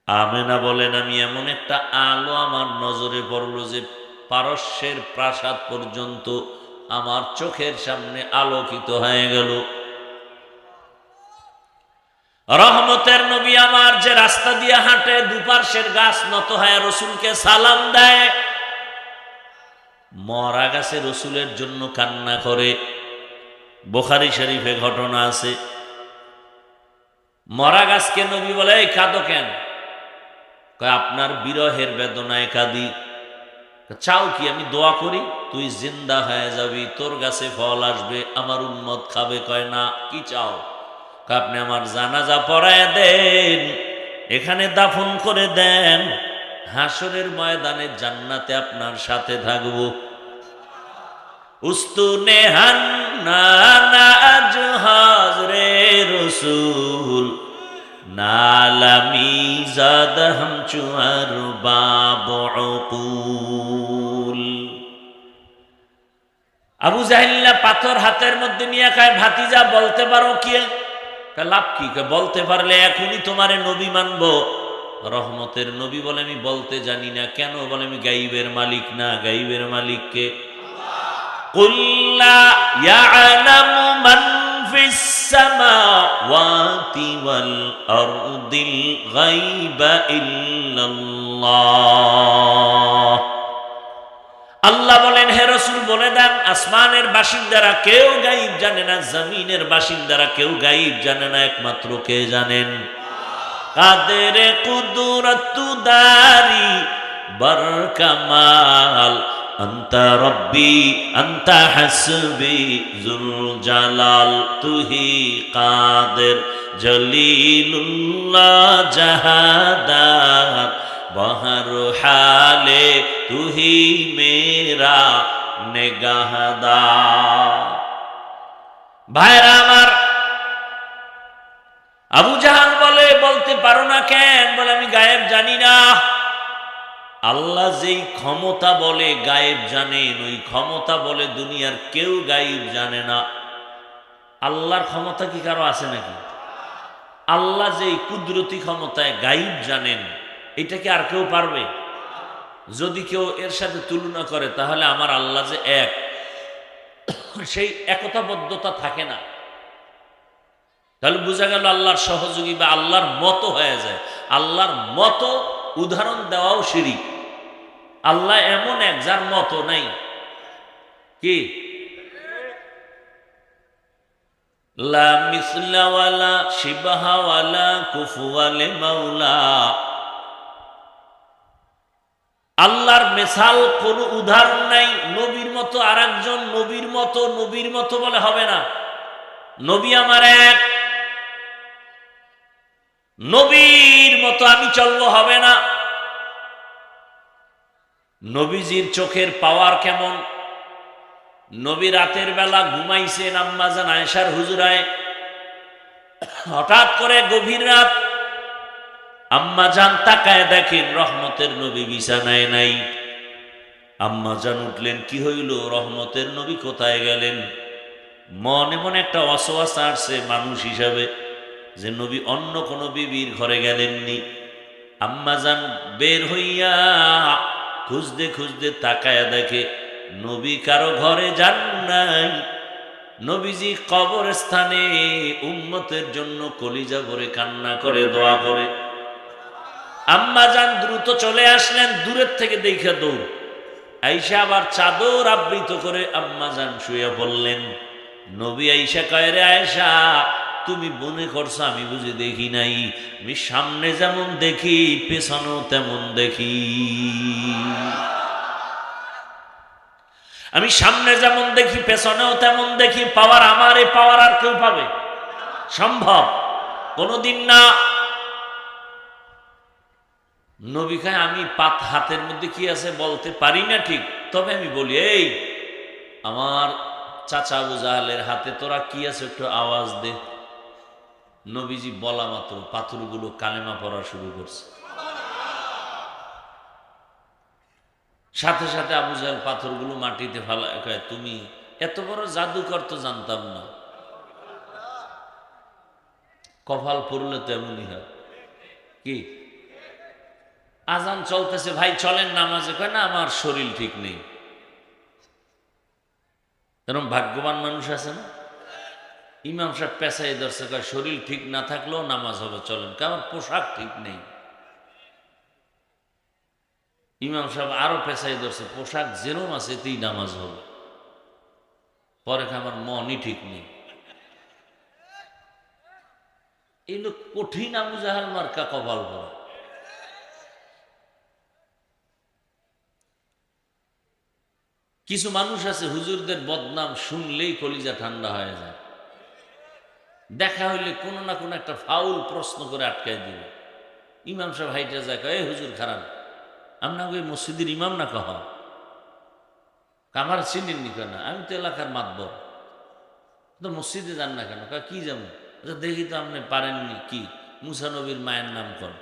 আমেনা বলেন, আমি এমন একটা আলো আমার নজরে পড়ল যে পারস্যের প্রাসাদ পর্যন্ত আমার চোখের সামনে আলোকিত হয়ে গেল। রহমতের নবী আমার যে রাস্তা দিয়ে হাঁটে, দুপার্শ্বের গাছ নত হয়ে রসুলকে সালাম দেয়। মরা গাছে রসুলের জন্য কান্না করে। বুখারী শরীফে ঘটনা আছে। মরা গাছকে নবী বলে, এই কাঁদো কেন? কয়, আপনার বিরহের বেদনায় কাঁদি। চাও কি আমি দোয়া করি তুই জিন্দা হয়ে যাবি, তোর গাছে ফল আসবে, আমার উম্মত খাবে? কয় না। কি চাও? কয়, আপনি আমার জানাজা পড়ায় দেন, এখানে দাফন করে দেন, হাসরের ময়দানে জান্নাতে আপনার সাথে থাকবো। উস্তুনে হান্না জাহাজ রে রসুল, নালামি জাদ হাম চুয়ার বাবুল। আবু জাহিল্লা পাথর হাতের মধ্যে নিয়ে কয়, ভাতিজা বলতে পারো কি? লাভ কি? বলতে পারলে এখনই তোমারে নবী মানব। রহমতের নবী বলে, আমি বলতে জানি না। কেন? বলে, আমি গাইবের মালিক না। গাইবের মালিককে? কুল লা ইয়ালামু মান ফিস সামাওয়াতি ওয়াল আরদিল গায়বা ইল্লাল্লাহ। আল্লাহ বলেন, হে রাসূল বলে দেন, আসমানের বাসিন্দারা কেউ গায়ব জানে না, জমিনের বাসিন্দারা কেউ গায়ব জানে না, একমাত্র কে জানেন? কাদের কুদরত দারি বরকামাল, আন্তা রব্বি আন্তা হাসবি জুল জালাল, তুহি কাদের জলিলুল্লাহ জাহাদার, বহর হালে তুহি মেরা নেগাহদার। ভাইরা আমার, আবু জাহাল বলে, বলতে পারো না কেন? বলে, আমি গায়েব জানি না। আল্লাহ যেই ক্ষমতা বলে গায়েব জানেন, ওই ক্ষমতা বলে দুনিয়ার কেউ গায়েব জানে না। আল্লাহর ক্ষমতা কি কারো আছে নাকি? আল্লাহ যেই কুদরতি ক্ষমতায় গায়েব জানেন, এটা কি আর কেউ পারবে? যদি কেউ এর সাথে তুলনা করে, তাহলে আমার আল্লাহ যে এক, সেই একতাবদ্ধতা থাকে না। তাহলে বোঝা গেল আল্লাহর সহযোগী বা আল্লাহর মতো হয়ে যায়। আল্লাহর মতো উদাহরণ দেওয়াও শিরক। আল্লাহ এমন এক যার মতো নাই। কি? লা মিসলা ওয়ালা শিবাহা ওয়ালা কুফুয়া লিমাওলা। আল্লাহর মিসাল কোন উদাহরণ নাই। নবীর মতো আরেকজন, নবীর মতো বলে হবে না। নবী আমার এক, নবীর মতো আমি চলবো হবে না। নবীজির চোখের পাওয়ার কেমন? নবী রাতের বেলা ঘুমাইছেন আম্মা জান আয়েশার হুজরায়। হঠাৎ করে গভীর রাত, আম্মা জান তাকায় দেখেন রহমতের নবী বিছানায় নাই। আম্মা জান উঠলেন, কি হইল? রহমতের নবী কোথায় গেলেন? মনে মনে একটা ওয়াসওয়াসা আসছে মানুষ হিসাবে, যে নবী অন্য কোন বিবির ঘরে গেলেননি। আম্মা জান বের হইয়া খুঁজতে খুঁজতে তাকায়া দেখে নবী কারো ঘরে যান নাই। নবীজি কবরস্থানে উম্মতের জন্য কলিজা ভরে কান্না করে দোয়া করে। আম্মা জান দ্রুত চলে আসলেন, দূরের থেকে দেখে দৌড় আইসা আবার চাদর আবৃত করে আম্মা জান শুয়ে পড়লেন। নবী আইসা কয়, রে আয়েশা, তুমি মনে করছো আমি বুঝি দেখি নাই? আমি সামনে যেমন দেখি পেছনেও তেমন দেখি। আমি সামনে যেমন দেখি পেছনেও তেমন দেখি। পাওয়ার আমার, এই পাওয়ার আর কেউ পাবে? সম্ভব কোনদিন না। নবী কয়, আমি হাতের মধ্যে কি আছে বলতে পারি না ঠিক, তবে আমি বলি, এই আমার চাচা আবু জাহেলের হাতে তোরা কি আছে একটু আওয়াজ দে। নবীজি বলা মাত্র পাথরগুলো কালেমা পড়া শুরু করছে। সাথে সাথে আবু জাহেল পাথরগুলো মাটিতে ফেলায় কয়, তুমি এত বড় জাদুকর তো জানতাম না। কপাল পড়লে তো এমনই হয়। কি? আজান চলতেছে, ভাই চলেন নামাজে, কয় না আমার শরীর ঠিক নেই। এরকম ভাগ্যবান মানুষ আছে না? ইমাম সাহেব পেশাই ধরছে, কয় শরীর ঠিক না থাকলেও নামাজ হবে, চলেন, আমার পোশাক ঠিক নেই। ইমাম সাহেব আরো পেশাই ধরছে, পোশাক যেরম আছে এতেই নামাজ হবে। পরে আমার মনই ঠিক নেই। এই লোক কঠিন আবু জাহাল মার্কা কপাল পরা। কিছু মানুষ আছে হুজুরদের বদনাম শুনলেই কলিজা ঠান্ডা হয়ে যায়। দেখা হইলে কোনো না কোনো একটা ফাউল প্রশ্ন করে আটকায় দিবে। ইমাম সাহেব হাইটা যায়, কয় হুজুর খারাপ, আপনাকে ওই মসজিদের ইমাম না কহ? আমার চিনেননি কেন? আমি তো এলাকার মাতবর, তো মসজিদে যান না কেন? কি যাবো? দেখি তো আপনি পারেননি, কি মুসা নবীর মায়ের নাম কর।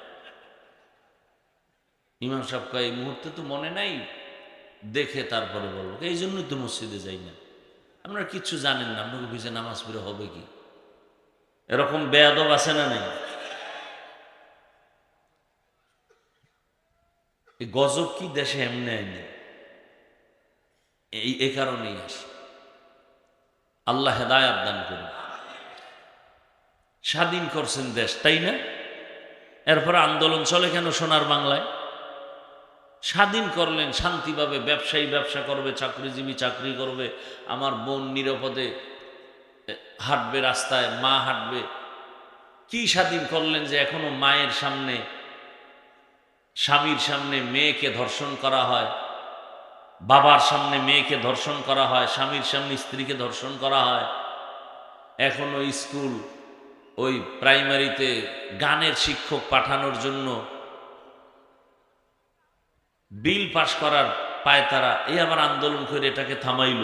ইমাম সাহেব কয় এই মুহূর্তে তো মনে নাই, দেখে তারপরে বলবো। এই জন্যই তো মসজিদে যাই না। আপনারা কিচ্ছু জানেন না, আপনাকে পিছিয়ে নামাজ পড়ে হবে কি? এরকম বেয়াদব আছে না নেই? এই গজব কি দেশে এমনি আইনি? এই কারণেই আসে। আল্লাহ হেদায়াত দান করুন। স্বাধীন করছেন দেশ, তাই না? এরপরে আন্দোলন চলে কেন সোনার বাংলায়? স্বাধীন করলেন, শান্তিভাবে ব্যবসায়ী ব্যবসা করবে, চাকরিজীবী চাকরি করবে, আমার বোন নিরাপদে হাঁটবে, রাস্তায় মা হাঁটবে। কি স্বাধীন করলেন যে এখনো মায়ের সামনে, স্বামীর সামনে মেয়েকে ধর্ষণ করা হয়, বাবার সামনে মেয়েকে ধর্ষণ করা হয়, স্বামীর সামনে স্ত্রীকে ধর্ষণ করা হয়। এখনো স্কুল, ওই প্রাইমারিতে গানের শিক্ষক পাঠানোর জন্য বিল পাশ করার পায় তারা। এই আবার আন্দোলন করে এটাকে থামাইল।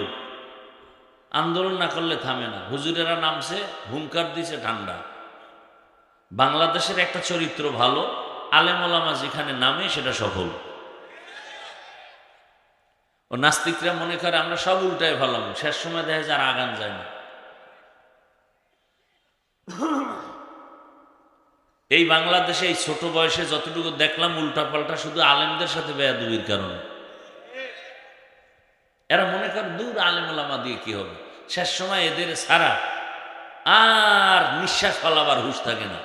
আন্দোলন না করলে থামে না। হুজুরেরা নামছে, হুঙ্কার দিছে, ঠান্ডা। বাংলাদেশের একটা চরিত্র ভালো, আলেম ওলামা যেখানে নামে সেটা সফল। ও নাস্তিকরা মনে করে আমরা সব উল্টায় ভালাম, শেষ সময় দেখা যায় আর আগান যায় না। এই বাংলাদেশে এই ছোট বয়সে যতটুকু দেখলাম উল্টাপাল্টা শুধু আলেমদের সাথে বেয়াদবির কারণে। এরা মনে করে দূর আলেম ওলামা দিয়ে কি হবে, শেষ সময় এদের ছাড়া আর নিঃশ্বাস ফেলাবার হুঁশ থাকে না।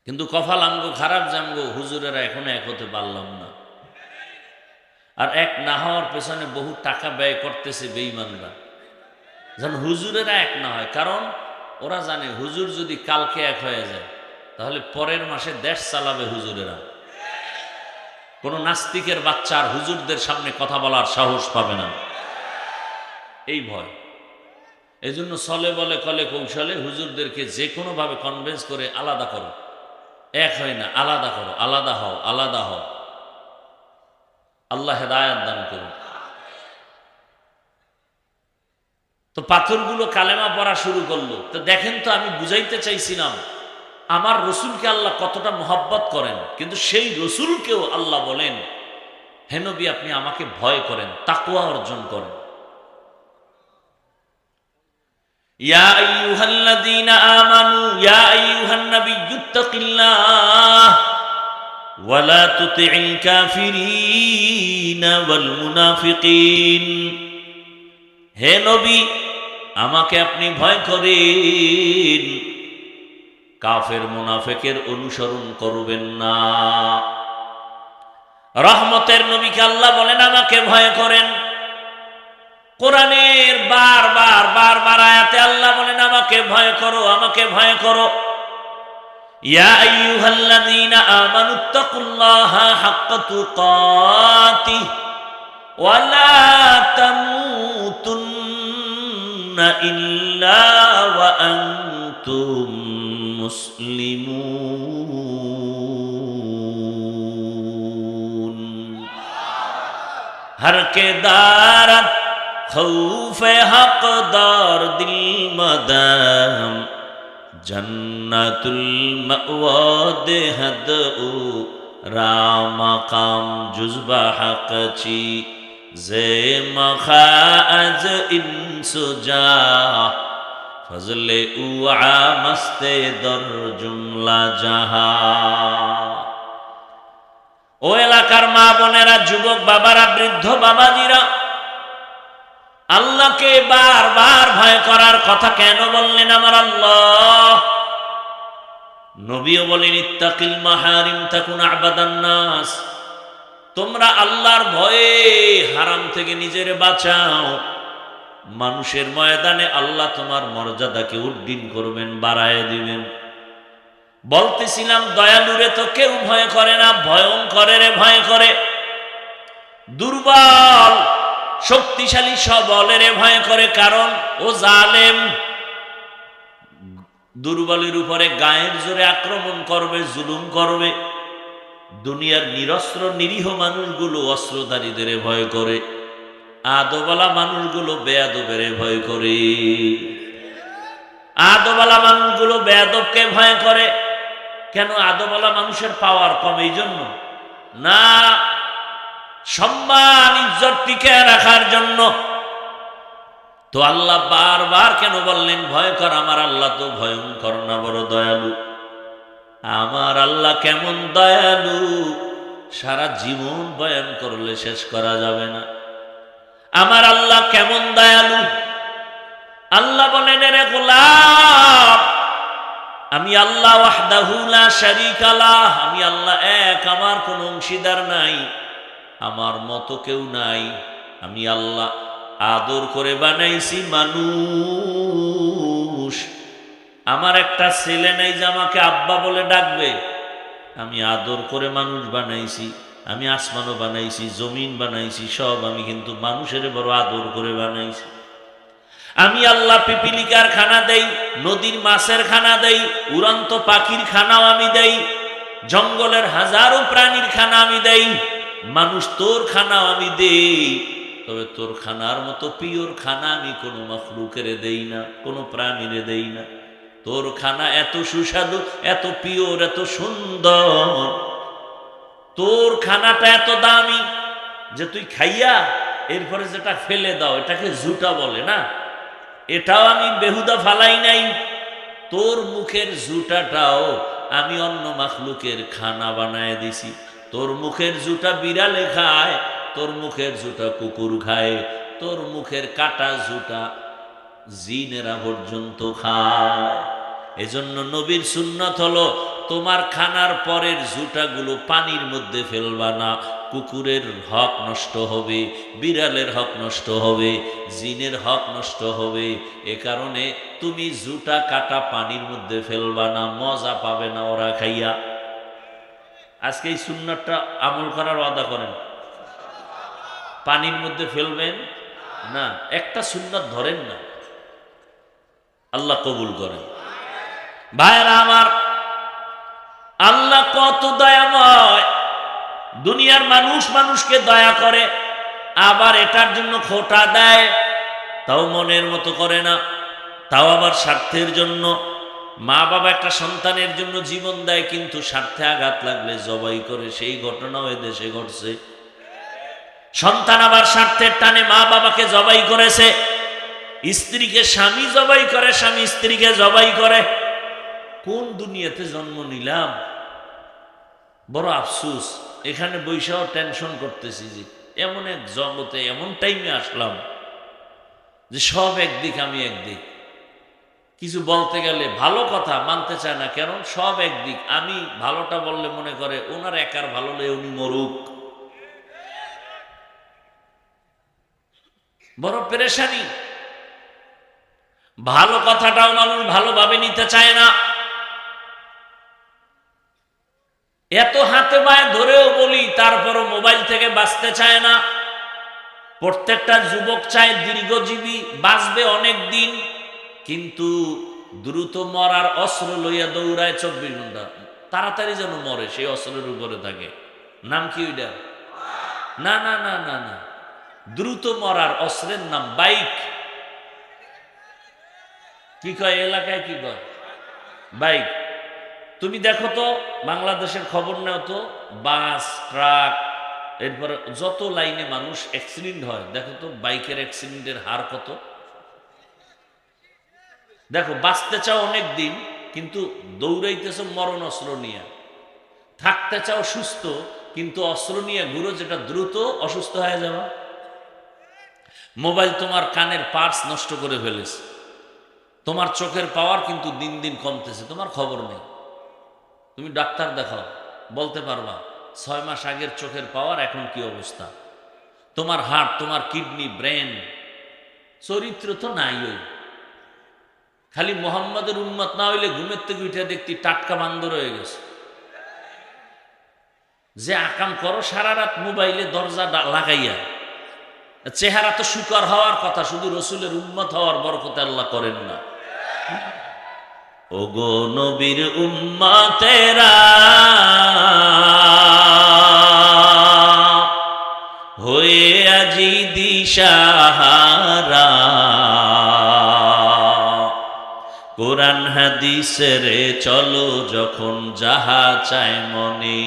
কিন্তু কপাল আমগো খারাপ জামগো, হুজুরেরা এখনো এক হতে পারলাম না। আর এক না হওয়ার পেছনে বহু টাকা ব্যয় করতেছে বেঈমানরা, যেন হুজুরেরা এক না হয়। কারণ ওরা জানে হুজুর যদি কালকে এক হয়ে যায় তাহলে পরের মাসে দেশ চালাবে হুজুরেরা। কোনো নাস্তিকের বাচ্চা আর হুজুরদের সামনে কথা বলার সাহস পাবে না, এই ভয়। এই জন্য চলে বলে কলে কৌশলে হুজুরদেরকে যে কোনোভাবে কনভিন্স করে আলাদা করো। এক হয় না, আলাদা করো, আলাদা হও, আলাদা হও। আল্লাহ হেদায়াত দান করুন। তো পাথরগুলো কালেমা পড়া শুরু করলো। তো দেখেন তো, আমি বুঝাইতে চাইছিলাম আমার রসুলকে আল্লাহ কতটা মহব্বত করেন, কিন্তু সেই রসুলকেও আল্লাহ বলেন হে নবী আপনি আমাকে ভয় করেন, তাকওয়া অর্জন করেন। ইয়া আইয়ুহাল্লাযীনা আমানু ইয়া আইয়ুহান নাবিয়্যুত্তাকিল্লাহ ওয়া লা তুতি'ল কাফিরিনা ওয়াল মুনাফিকিন। হে নবী আমাকে আপনি ভয় করেন, কাফের মুনাফিকের অনুসরণ করবেন না। রহমতের নবীকে আল্লাহ বলেন আমাকে ভয় করেন। কোরআনের বারবার আয়াতে আল্লাহ বলেন আমাকে ভয় করো, আমাকে ভয় করো। ইয়া আইয়ুহাল্লাযীনা আমানুত্তাকুল্লাহা হাক্কা তুকাতিহি ওয়া লা তামুতুন্না ইল্লা ওয়া আনতুম মুসলিমুন। हर के दारत खौफ हकदार दिल मदाम जन्नतुल मअवाद हदउ रामकाम जुज़बा हक़ची जे मखाज इंसुजा फजले उआ मस्ते दर जुमला जहां। এলাকার মা বোনেরা, যুবক বাবারা, বৃদ্ধ বাবাজিরা, আল্লাহকে বারবার ভয় করার কথা কেন বললেন আমার আল্লাহ? নবীও বলেন, ইত্তাকিল মাহারিম তাকুন আবাদান নাস। তোমরা আল্লাহর ভয়ে হারাম থেকে নিজের বাঁচাও, মানুষের ময়দানে আল্লাহ তোমার মর্যাদাকে উড্ডীন করবেন, বাড়ায় দিবেন। বলতেছিলাম, দয়ালুরে তো কেউ ভয় করে না, ভয়ঙ্করের ভয় করে। দুর্বল শক্তিশালী সবলের ভয় করে, কারণ ও জালেম। দুর্বলের উপরে গায়ের জোরে আক্রমণ করবে, জুলুম করবে। দুনিয়ার নিরস্ত্র নিরীহ মানুষগুলো অস্ত্রধারীদের ভয় করে, আদওয়ালা মানুষগুলো বেয়াদবের ভয় করে। আদওয়ালা মানুষগুলো বেয়াদবকে ভয় করে। কেন? আদওয়ালা মানুষের পাওয়ার কম, এই জন্য না, সম্মান ইজ্জত টিকে রাখার জন্য। তো আল্লাহ বারবার কেন বললেন ভয় কর? আমার আল্লাহ তো ভয়ঙ্কর না, বড় দয়ালু। আমার আল্লাহ কেমন দয়ালু, সারা জীবন বয়ান করলে শেষ করা যাবে না। আমার আল্লাহ কেমন দয়ালু। আল্লাহ বলেন, রে গোলাম, আমি আল্লাহ ওয়াহদাহু লা শারীকা লাহ, আমি আল্লাহ এক, আমার কোনো অংশীদার নাই, আমার মতো কেউ নাই। আমি আল্লাহ আদর করে বানাইছি মানুষ। আমার একটা ছেলে নেই যে আমাকে আব্বা বলে ডাকবে। আমি আদর করে মানুষ বানাইছি। আমি আসমানও বানাইছি, জমিন বানাইছি, সব আমি কিন্তু মানুষের বড় আদর করে বানাইছি। আমি আল্লাহ পিপিলিকার খানা দেই, নদীর মাছের খানা দেই, উড়ন্ত পাখির খানাও আমি দেই, জঙ্গলের হাজারো প্রাণীর খানা আমি দেই। মানুষ তোর খানাও আমি দেই, তবে তোর খানার মতো পিওর খানা আমি কোনো মাখলুকের দেই না, কোনো প্রাণীরে দেই না। তোর খানা এত সুস্বাদু, এত পিওর, এত সুন্দর, তোর খানাটা এত দামি যে তুই খাইয়া এরপরে যেটা ফেলে দাও এটাকে জুটা বলে না, এটাও আমি বেহুদা ফালাই নাই। তোর মুখের জুটাটাও আমি অন্য মাখলুকের খানা বানায় দিছি। তোর মুখের জুটা বিড়ালে খায়, তোর মুখের জুটা কুকুর খায়, তোর মুখের কাটা জুটা জিনেরা পর্যন্ত খায়। এজন্য নবীর সুন্নাত হলো, তোমার খানার পরের জুটাগুলো পানির মধ্যে ফেলবা না। কুকুরের হক নষ্ট হবে, বিড়ালের হক নষ্ট হবে, জিনের হক নষ্ট হবে। এ কারণে তুমি জুটা কাটা পানির মধ্যে ফেলবা না, মজা পাবে না ওরা খাইয়া। আজকে এই সুন্নাতটা আমল করার ওয়াদা করেন। পানির মধ্যে ফেলবেন না, একটা সুন্নাত ধরেন না, আল্লাহ কবুল করেন। ভাইরা আমার, আল্লাহ কত দয়াময়। দুনিয়ার মানুষ মানুষকে দয়া করে, আবার এটার জন্য খোটা দেয়, তাও মনের মতো করে না, তাও আবার স্বার্থের জন্য। মা বাবা একটা সন্তানের জন্য জীবন দেয়, কিন্তু স্বার্থে আঘাত লাগলে জবাই করে, সেই ঘটনাও এদেশে ঘটছে। সন্তান আবার স্বার্থের টানে মা বাবাকে জবাই করেছে। স্ত্রীকে স্বামী জবাই করে, স্বামী স্ত্রীকে জবাই করে। কোন দুনিয়াতে জন্ম নিলাম? বড় আফসোস। এখানে বৈশাও টেনশন করতেছি যে এমন এক জগতে, এমন টাইমে আসলাম যে সব একদিক, আমি একদিক। কিছু বলতে গেলে ভালো কথা মানতে চায় না, কারণ সব একদিক। আমি ভালোটা বললে মনে করে ওনার একার ভালো লে উনি মরুক। বড় পেরেশানি। ভালো কথাটাও মানুষ ভালোভাবে নিতে চায় না। এত হাতে পায়ে ধরেও বলি, তারপরও মোবাইল থেকে বাঁচতে চায় না। প্রত্যেকটা যুবক চায় দীর্ঘজীবী, বাঁচবে অনেক দিন, কিন্তু দ্রুত মরার অস্ত্র লইয়া দৌড়ায় 24 ঘন্টা, তাড়াতাড়ি যেন মরে, সেই অস্ত্রের উপরে থাকে। নাম কি ওইটা? না না না না না, দ্রুত মরার অস্ত্রের নাম বাইক। কি কয় এলাকায়, কি কয়? বাইক। তুমি দেখো তো, বাংলাদেশের খবর নেও তো, বাস, ট্রাক, এরপরে যত লাইনে মানুষ অ্যাক্সিডেন্ট হয়, দেখো তো বাইকের অ্যাক্সিডেন্টের হার কত। দেখো, বাঁচতে চাও অনেক দিন, কিন্তু দৌড়াইতেছ মরণ অস্ত্র নিয়ে। থাকতে চাও সুস্থ, কিন্তু অস্ত্র নিয়ে ঘুরো যেটা দ্রুত অসুস্থ হয়ে যাবে। মোবাইল তোমার কানের পার্টস নষ্ট করে ফেলেছে, তোমার চোখের পাওয়ার কিন্তু দিন দিন কমতেছে, তোমার খবর নেই। তুমি ডাক্তার দেখাও, বলতে পারবা 6 মাস আগের চোখের পাওয়ার এখন কি অবস্থা। তোমার হার্ট, তোমার কিডনি, ব্রেন, চরিত্র তো নাই। ওই খালি মোহাম্মদের উম্মত না হইলে ঘুমের থেকে উঠে দেখতি টাটকা বান্দর হয়ে গেছে। যে আকাম করো সারা রাত মোবাইলে দরজা লাগাইয়া, চেহারা তো শুকর হওয়ার কথা, শুধু রসুলের উম্মত হওয়ার বরকতে আল্লাহ করেন না। ওগো নবীর উম্মতেরা হয়ে আজি দিশাহারা, কোরআন হাদিসের চলো যখন যাহা চায় মনে,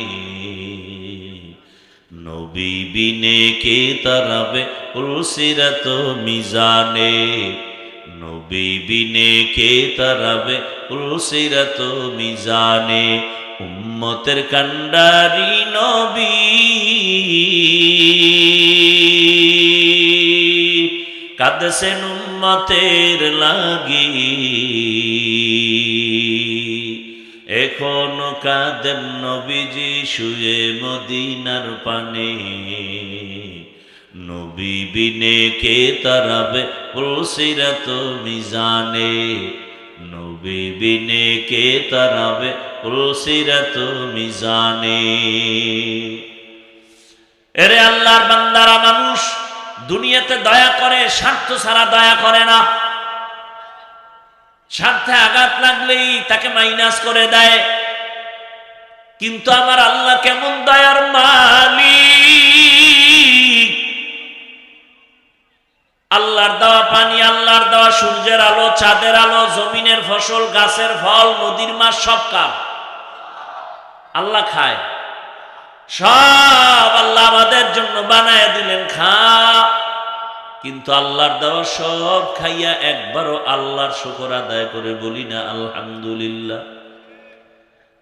নবী বিনে কে তারাবে উলসিরাত মিজানে, নবী বিনে কে তারাবে উলসিরাত মিজানে। উম্মতের কান্ডারি নবী কাঁদছেন উম্মতের লাগি, এখনো কাঁদেন নবীজি শুয়ে মদিনার পানে, নবী বিনে কে তারাবে উলসিরাত মিজানে, নবী বিনে কে তারাবে উলসিরাত মিজানে। এরে আল্লাহর বান্দারা, মানুষ দুনিয়াতে দয়া করে, স্বার্থ ছাড়া দয়া করে না। স্বার্থে আঘাত লাগলেই তাকে মাইনাস করে দেয়। কিন্তু আমার আল্লাহ কেমন দয়ার মালিক! আল্লাহর দেওয়া পানি, আল্লাহর দেওয়া সূর্যের আলো, চাঁদের আলো, জমিনের ফসল, গাছের ফল, নদীর মাছ সব কার? আল্লাহ খায় সব। আল্লাহ আমাদের জন্য বানায় দিলেন, খা। কিন্তু আল্লাহর দেওয়া সব খাইয়া একবারও আল্লাহর শুকর আদায় করে বলি না আলহামদুলিল্লাহ।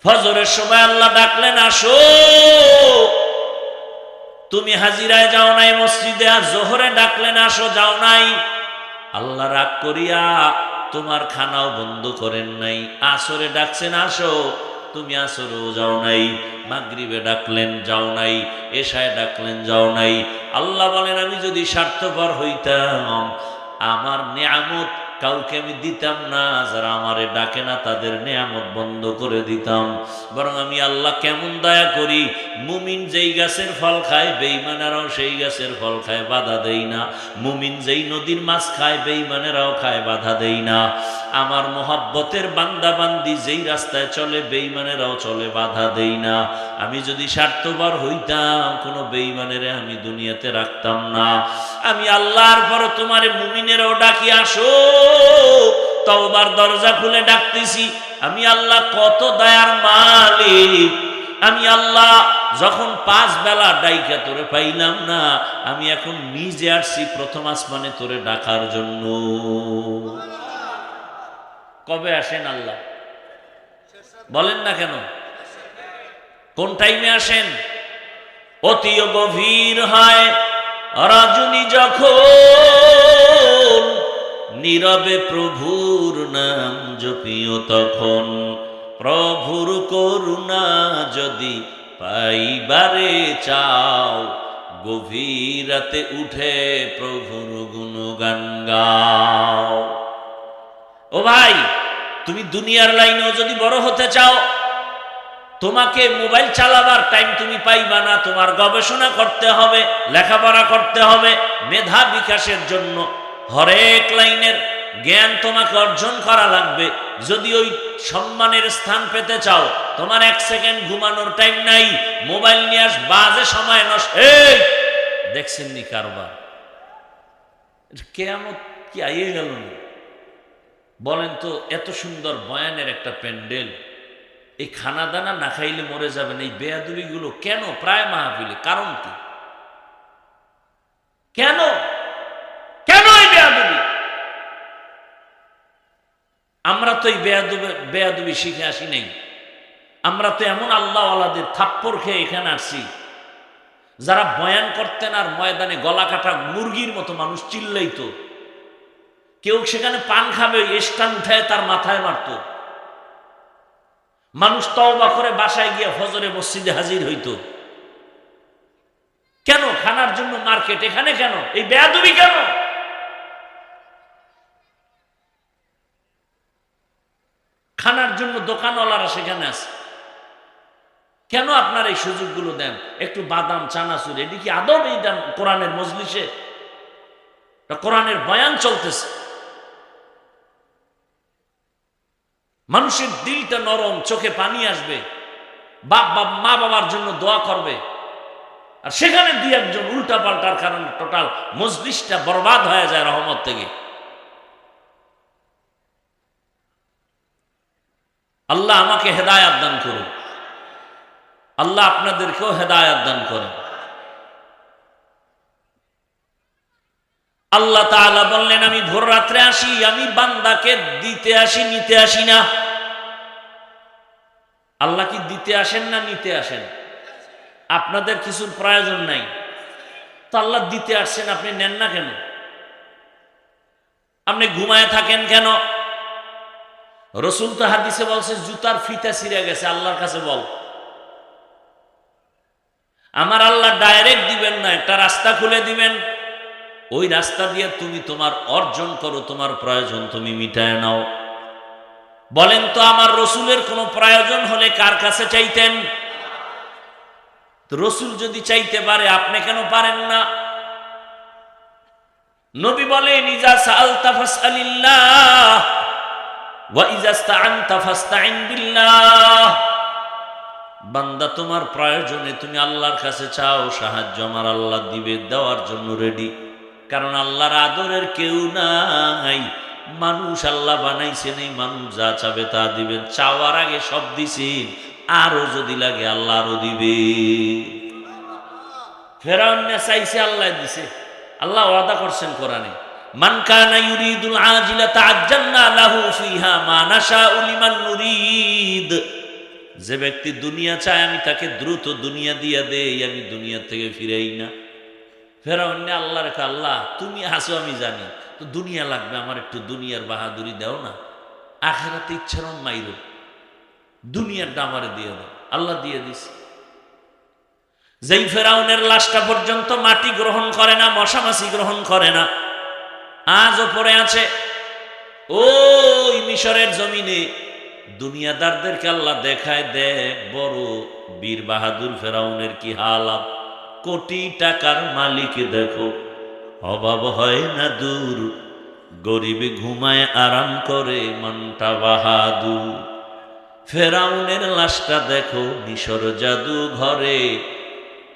ফজরের সময় আল্লাহ ডাকলেন, আসো। তুমি হাজিরায় যাও নাই মসজিদে, আর জোহরে ডাকলেন, আসো, যাও নাই। আল্লাহ রাগ করিয়া তোমার খানাও বন্ধ করেন নাই। আসরে ডাকছেন, আসো, তুমি আসরেও যাও নাই। মাগরিবে ডাকলেন, যাও নাই। এশায় ডাকলেন, যাও নাই। আল্লাহ বলেন, আমি যদি স্বার্থপর হইতাম আমার নেয়ামত কাউকে আমি দিতাম না, যারা আমারে ডাকে না তাদের নেয়ামত বন্ধ করে দিতাম। বরং আমি আল্লাহ কেমন দয়া করি, মুমিন যেই গাছের ফল খায় বেঈমানেরাও সেই গাছের ফল খায়, বাধা দেই না। মুমিন যেই নদীর মাছ খায় বেঈমানেরাও খায়, বাধা দেই না। আমার মোহাব্বতের বান্দা বান্দি যেই রাস্তায় চলে বেঈমানেরাও চলে, বাধা দেই না। আমি যদি স্বার্থপর হইতাম কোনো বেঈমানেরে আমি দুনিয়াতে রাখতাম না। আমি আল্লাহর পর তোমারে মুমিনেরাও ডাকি, আসো, তওবার দরজা খুলে ডাকতেছি। আমি আল্লাহ কত দয়ার মালিক! আমি আল্লাহ যখন 5 বেলা ডাইকা তোরে পাইলাম না, আমি এখন নিজে আসছি প্রথম আসমানে তোরে ডাকার জন্য। কবে আসেন আল্লাহ বলেন না কেন? কোন টাইমে আসেন? অতি গভীর হয় রজনী যখন, নীরবে প্রভুর নাম জপিও তখন। প্রভুর করুণা যদি পাইবারে চাও, গভীর রাতে উঠে প্রভুর গুণগান গাও। ও ভাই, তুমি দুনিয়ার লাইনেও যদি বড় হতে চাও, তোমাকে মোবাইল চালাবার টাইম তুমি পাইবা না। তোমার গবেষণা করতে হবে, লেখাপড়া করতে হবে, মেধা বিকাশের জন্য হরেক লাইনের জ্ঞান তোমাকে অর্জন করা লাগবে। যদি ওই সম্মানের স্থান পেতে চাও, তোমার 1 সেকেন্ড ঘুমানোর টাইম নাই। মোবাইল নিয়ে আস, বাজে সময় নষ্ট। এই দেখছেন নি কারবার? কিয়ামত কি আইয়ে গেল না? বলেন তো, এত সুন্দর বয়ানের একটা প্যান্ডেল, এই খানা দানা না খাইলে মরে যাবেন, এই বেয়াদবিগুলো কেন প্রায় মাহফিলে? কারণ কি? কেন কেন এই বেয়াদবি? আমরা তো এই বেয়াদবি শিখে আসি নাই। আমরা তো এমন আল্লাহওয়ালাদের থাপ্পড় খেয়ে এখানে আসছি, যারা বয়ান করতেন আর ময়দানে গলা কাটা মুরগির মতো মানুষ চিল্লাইতো, কেউ সেখানে পান খাবে স্টান উঠায় তার মাথায় মারত, মানুষ তওবা করে বাসায় গিয়ে ফজরে মসজিদে হাজির হইতো। কেন? খানার জন্য মার্কেট, এখানে কেন এই বেয়াদবি? কেন? খানার জন্য দোকানওয়ালারা সেখানে আছে। কেন আপনার এই সুযোগগুলো দেন? একটু বাদাম চানাচুর, এটি কি আদব এই কোরআনের মজলিসে? কোরআনের বয়ান চলতেছে, মানুষের দিলটা নরম, চোখে পানি আসবে, মা বাবার জন্য দোয়া করবে, আর সেখানে দুই একজন উল্টা পাল্টার কারণে টোটাল মজলিসটা বরবাদ হয়ে যায় রহমত থেকে। আল্লাহ আমাকে হেদায়াত দান করুন, আল্লাহ আপনাদেরকেও হেদায়াত দান করেন। আল্লাহ তাআলা বললেন, আমি ভোর রাত্রে আসি, আমি বান্দাকে দিতে আসি, নিতে আসি না। আল্লাহ কি দিতে আসেন না নিতে আসেন? আপনাদের কিছুর প্রয়োজন নাই, তো আল্লাহ দিতে আসছেন, আপনি নেন না কেন? আপনি ঘুমায় থাকেন কেন? রসুল তো হাদিসে বলছে, জুতার ফিতা ছিঁড়ে গেছে, আল্লাহর কাছে বল। আমার আল্লাহ ডাইরেক্ট দিবেন না, একটা রাস্তা খুলে দিবেন, ওই রাস্তা দিয়ে তুমি তোমার অর্জন করো, তোমার প্রয়োজন তুমি মিটায় নাও। বলেন তো, আমার রসুলের কোনো প্রয়োজন হলে কার কাছে চাইতেন? রসুল যদি চাইতে পারে, আপনি কেন পারেন না? নবী বলেন, ইজা সাআলতা ফাসআলিল্লাহ ওয়া ইজা ইসতাআনতা ফাসতাইন বিল্লাহ। বান্দা, তোমার প্রয়োজনে তুমি আল্লাহর কাছে চাও, সাহায্য আমার আল্লাহ দিবে, দেওয়ার জন্য রেডি। কারণ আল্লাহর আদরের কেউ নাই, মানুষ আল্লাহ বানাইছেন, এই মানুষ যা চাবে তা দিবেন। চাওয়ার আগে সব দিছেন, আরো যদি লাগে আল্লাহ আরো দিবে। ফেরাউন চাইছে, আল্লাহ দিছে। আল্লাহ ওয়াদা করছেন কোরআনে, মান কানা ইউরিদুল আজিলাতা আজ্জালনা লাহু ফিহা মা নাশাউ লিমান নুরিদ। যে ব্যক্তি দুনিয়া চায়, আমি তাকে দ্রুত দুনিয়া দিয়া দেই, আমি দুনিয়া থেকে ফিরাই না। ফেরাউন আল্লাহ রেখা, আল্লাহ তুমি আসো আমি জানি, তো দুনিয়া লাগবে, আমার একটু দুনিয়ার বাহাদুরি দাও না, আখেরাতে ইচ্ছারম মাইরো, দুনিয়ারটা আমারে দিয়ে দাও। আল্লাহ দিয়ে দিস। যেই ফেরাউনের লাশটা পর্যন্ত মাটি গ্রহণ করে না, মশামাছি গ্রহণ করে না, আজও পড়ে আছে ওই মিশরের জমিনে। দুনিয়াদারদেরকে আল্লাহ দেখায়, দেখ বড় বীর বাহাদুর ফেরাউনের কি হালাত, কোটি টাকার মালিক দেখো, অভাব হয় না দূর, গরিব ঘুমায় আরাম করে, মনটা বাহাদুর। ফেরাউনের লাশটা দেখো মিশর জাদু ঘরে,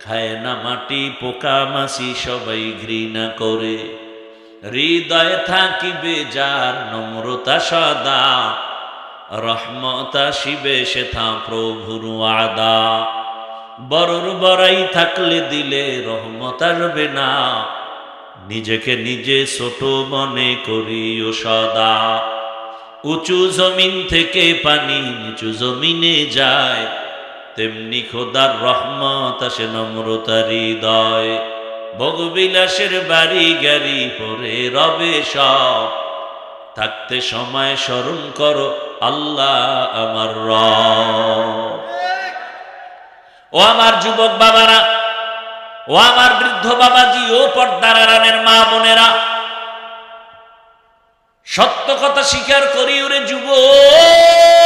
খায় না মাটি পোকা মাছি, সবাই ঘৃণা করে। হৃদয়ে থাকিবে যার নম্রতা সদা, রহমত আসিবে সেথা প্রভুর ওয়াদা। বড়র বড়াই থাকলে দিলে রহমত আসবে না, নিজেকে নিজে ছোট মনে করিও সদা। উঁচু জমিন থেকে পানি নিচু জমিনে যায়, তেমনি খোদার রহমত আসে নম্রতার হৃদয়। ভোগবিলাসের বাড়ি গাড়ি পরে রবে সব, থাকতে সময় স্মরণ করো আল্লাহ আমার রব। ও আমার যুবক বাবারা, ও আমার বৃদ্ধ বাবাজি, ও পর্দার আড়ালের মা বোনেরা, সত্য কথা স্বীকার করি ওরে যুবক।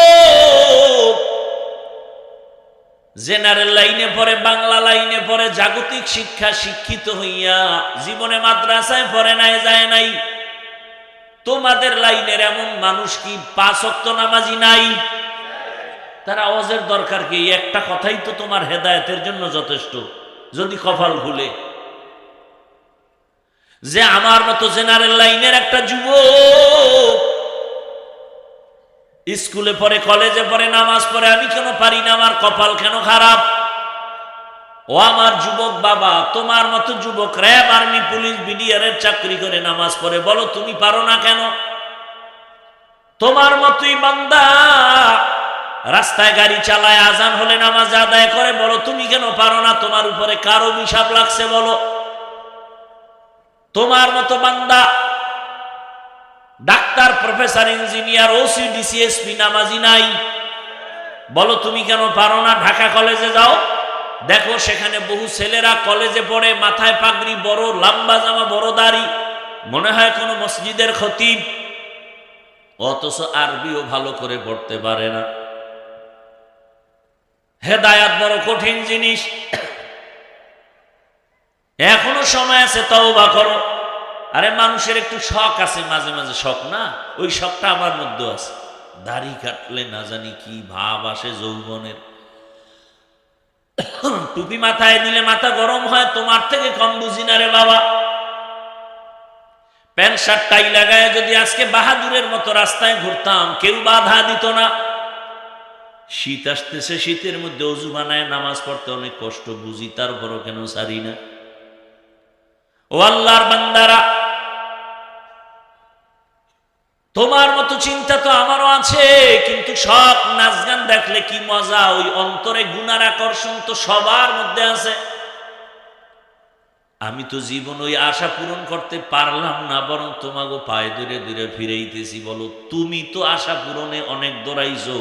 জেনারেল লাইনে পড়ে, বাংলা লাইনে পড়ে, জাগতিক শিক্ষা শিক্ষিত হইয়া জীবনে মাদ্রাসায় পড়ে নাই, যায় নাই। তোমাদের লাইনের এমন মানুষ কি 5 ওয়াক্ত নামাজি নাই? তারা আওয়াজের দরকার কি? একটা কথাই তো তোমার হেদায়েতের জন্য যথেষ্ট, যদি কপাল খুলে। যে আমার মতো জেনারেল লাইনের একটা যুবক স্কুলে পড়ে, কলেজে পড়ে, নামাজ পড়ে, আমি কেন পারি না? আমার কপাল কেন খারাপ? ও আমার যুবক বাবা, তোমার মতো যুবক র্যাব, আর্মি, পুলিশ, বিডিআরের চাকরি করে নামাজ পড়ে, বলো তুমি পারো না কেন? তোমার মতোই বান্দা রাস্তায় গাড়ি চালায়, আজান হলে নামাজ আদায় করে, বলো তুমি কেন পারো না? তোমার উপরে কারো অভিশাপ লাগছে বলো? তোমার মতো বান্দা doctor, professor, engineer, OC, DC, SP নামাজি নাই, বলো তুমি কেন পারো না? ঢাকা কলেজে যাও, দেখো সেখানে বহু ছেলেরা কলেজে পড়ে, মাথায় পাগড়ি, বড় লম্বা জামা, বড় দাড়ি, মনে হয় কোনো মসজিদের খতিব, অথচ আরবিও ভালো করে পড়তে পারে না। হেদায়াত বড় কঠিন জিনিস। এখনো সময় আছে, তওবা করো। আরে মানুষের একটু শখ আছে, মাঝে মাঝে শখ না, ওই শখটা আমার মধ্যে আছে। দাড়ি কাটলে না জানি কি ভাব আসে যৌবনের। টুপি মাথায় দিলে মাথা গরম হয়, তোমার থেকে কম বুঝি না রে বাবা। প্যান্ট শার্ট টাই লাগায় যদি আজকে বাহাদুরের মতো রাস্তায় ঘুরতাম, কেউ বাধা দিত না। শীত আসতেছে, শীতের মধ্যে অজু বানায় নামাজ পড়তে অনেক কষ্ট, বুঝি, তারপরও কেন সারি না? ও আল্লাহর বান্দারা, তোমার মতো চিন্তা তো আমারও আছে, কিন্তু সব নাচ গান দেখলে কি মজা, ওই অন্তরে গুনার আকর্ষণ তো সবার মধ্যে আছে। আমি তো জীবন ওই আশা পূরণ করতে পারলাম না, বরং তোমাকে পায়ে ধরে ধরে ফিরাইতেছি। বলো তুমি তো আশা পূরণে অনেক দৌড়াইছো,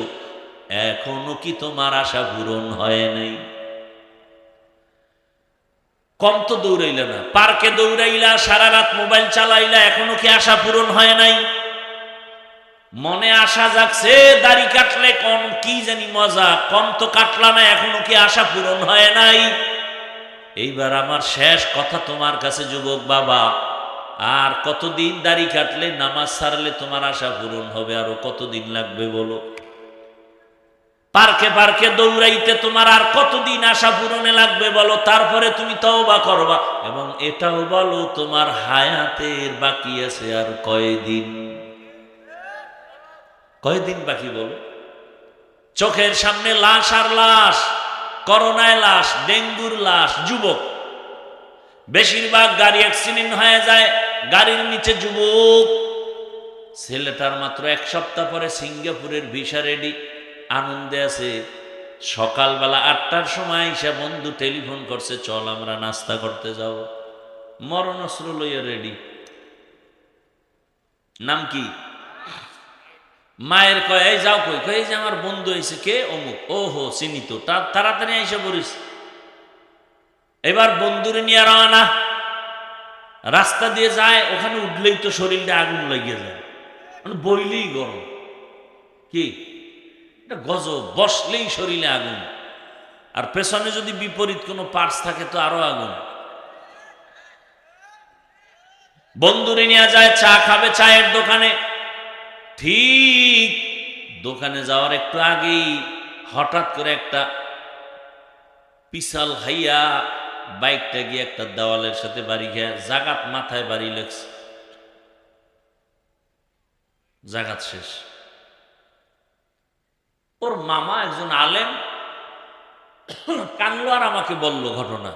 এখনো কি তোমার আশা পূরণ হয় নাই? কম তো দৌড়াইলা না, পার্কে দৌড়াইলা, সারা রাত মোবাইল চালাইলা, এখনো কি আশা পূরণ হয় নাই? মনে আশা জাগছে, দাড়ি কাটলে কম কি জানি মজা, কম তো কাটলা না, এখনো কি আশা পূরণ হয় নাই? এইবার আমার শেষ কথা তোমার কাছে যুবক বাবা, আর কতদিন দাড়ি কাটলে, নামাজ ছাড়লে তোমার আশা পূরণ হবে? আরো কতদিন লাগবে বলো? পার্কে পার্কে দৌড়াইতে তোমার আর কতদিন আশা পূরণে লাগবে বলো? তারপরে তুমি তওবা করবা। এবং এটাও বলো তোমার হায়াতের বাকি আছে আর কয়দিন? কয়দিন বাকি বলো? চোখের সামনে লাশ আর লাশ, করোনায় লাশ, ডেঙ্গুর লাশ, যুবক বেশিরভাগ গাড়ি অ্যাক্সিডেন্ট হয়ে যায়, গাড়ির নিচে যুবক। ছেলেটার মাত্র এক সপ্তাহ পরে সিঙ্গাপুরের ভিসা রেডি, আনন্দে আছে। সকালবেলা 8টার সময় এসে বন্ধু টেলিফোন করছে, চল আমরা নাস্তা করতে যাব। মরণাস্ত্র লইয়া রেডি। নাম কি? মায়ের কয় এই যাও, কই? কই যে আমার বন্ধু হয়েছে। কে? অমুক। ওহো চিনি তো, তাড়াতাড়ি আইসা পড়িস। এবার বন্ধুরে নিয়ে রওনা। রাস্তা দিয়ে যায়, ওখানে উঠলেই তো শরীরটা আগুন লাগিয়ে যায়, মানে বইলেই গরম। কি এটা গজব, বসলেই শরীরে আগুন। আর পেছনে যদি বিপরীত কোনো পার্টস থাকে তো আরো আগুন। বন্ধুরে নিয়ে যায়, চা খাবে চায়ের দোকানে। ঠিক দোকানে যাওয়ার একটু আগেই হঠাৎ করে একটা পিছাল খাইয়া বাইকটা গিয়ে একটা দেওয়ালের সাথে বাড়ি খেয়ে জাগাত মাথায় বাড়ি লেগছে। জাগাত শেষ। ওর মামা একজন আলেম কানলো আর আমাকে বলল ঘটনা।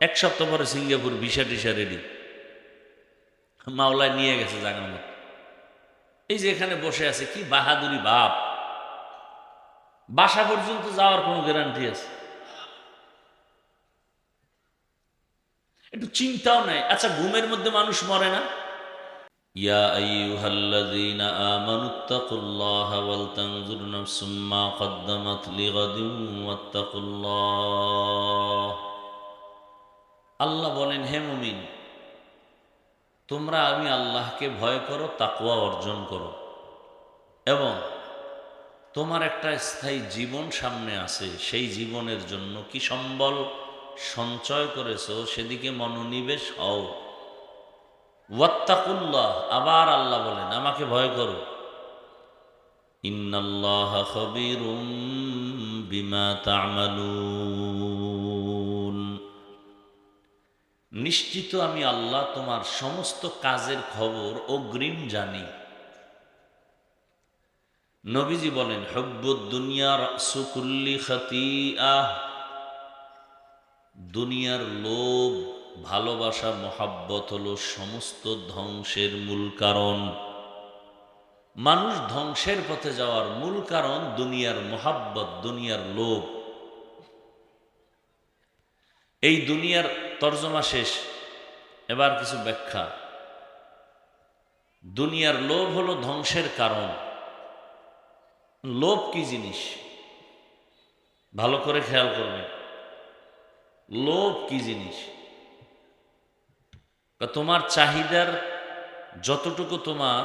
এক সপ্তাহ পরে সিঙ্গাপুর ভিসা টিসা রেডি, মাওলায় নিয়ে গেছে জাগার মতো। এই যে এখানে বসে আছে, কি বাহাদুরি বাপ! বাসা পর্যন্ত যাওয়ার কোনো গ্যারান্টি আছে? একটু চিন্তাও নাই। আচ্ছা ঘুমের মধ্যে মানুষ মরে না? ইয়া আইয়ুহাল্লাযীনা আমানুত্তাকুল্লাহা ওয়াল তানজুর নাফসুম মা কদ্দামাত লিগাদিন ওয়াত্তাকুল্লাহ। আল্লাহ বলেন, হে মুমিন, তোমরা আমি আল্লাহকে ভয় করো, তাকওয়া অর্জন করো, এবং তোমার একটা স্থায়ী জীবন সামনে আছে, সেই জীবনের জন্য কি সম্বল সঞ্চয় করেছো সেদিকে মনোনিবেশ হও। ওয়াত্তাকুল্লাহ, আবার আল্লাহ বলেন আমাকে ভয় করো। ইন্নাল্লাহা খাবীরুম বিমা তা'মালুন, নিশ্চিত আমি আল্লাহ তোমার সমস্ত কাজের খবর অগ্রিম জানি। নবীজি বলেন, হুব্বুদ দুনিয়া রাসু কুল্লি খাতিআহ, দুনিয়ার লোভ, ভালোবাসা, মহাব্বত হলো সমস্ত ধ্বংসের মূল কারণ। মানুষ ধ্বংসের পথে যাওয়ার মূল কারণ দুনিয়ার মোহাব্বত, দুনিয়ার লোভ। এই দুনিয়ার তর্জমা শেষ, এবার কিছু ব্যাখ্যা। দুনিয়ার লোভ হলো ধ্বংসের কারণ। লোভ কি জিনিস ভালো করে খেয়াল করবেন। লোভ কি জিনিস? তোমার চাহিদার যতটুকু তোমার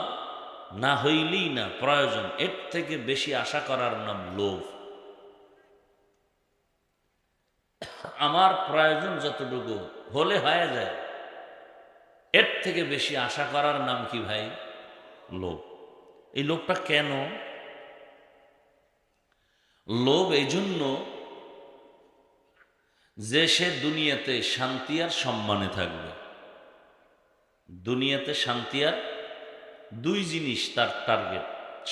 না হইলেই না প্রয়োজন, এর থেকে বেশি আশা করার নাম লোভ। আমার প্রয়োজন যতটুকু হলে হয়ে যায়, এর থেকে বেশি আশা করার নাম কি ভাই? লোভ। এই লোভটা কেন? লোভ এই জন্য যে সে দুনিয়াতে শান্তি আর সম্মানে থাকবে। দুনিয়াতে শান্তি আর দুই জিনিস তার টার্গেট,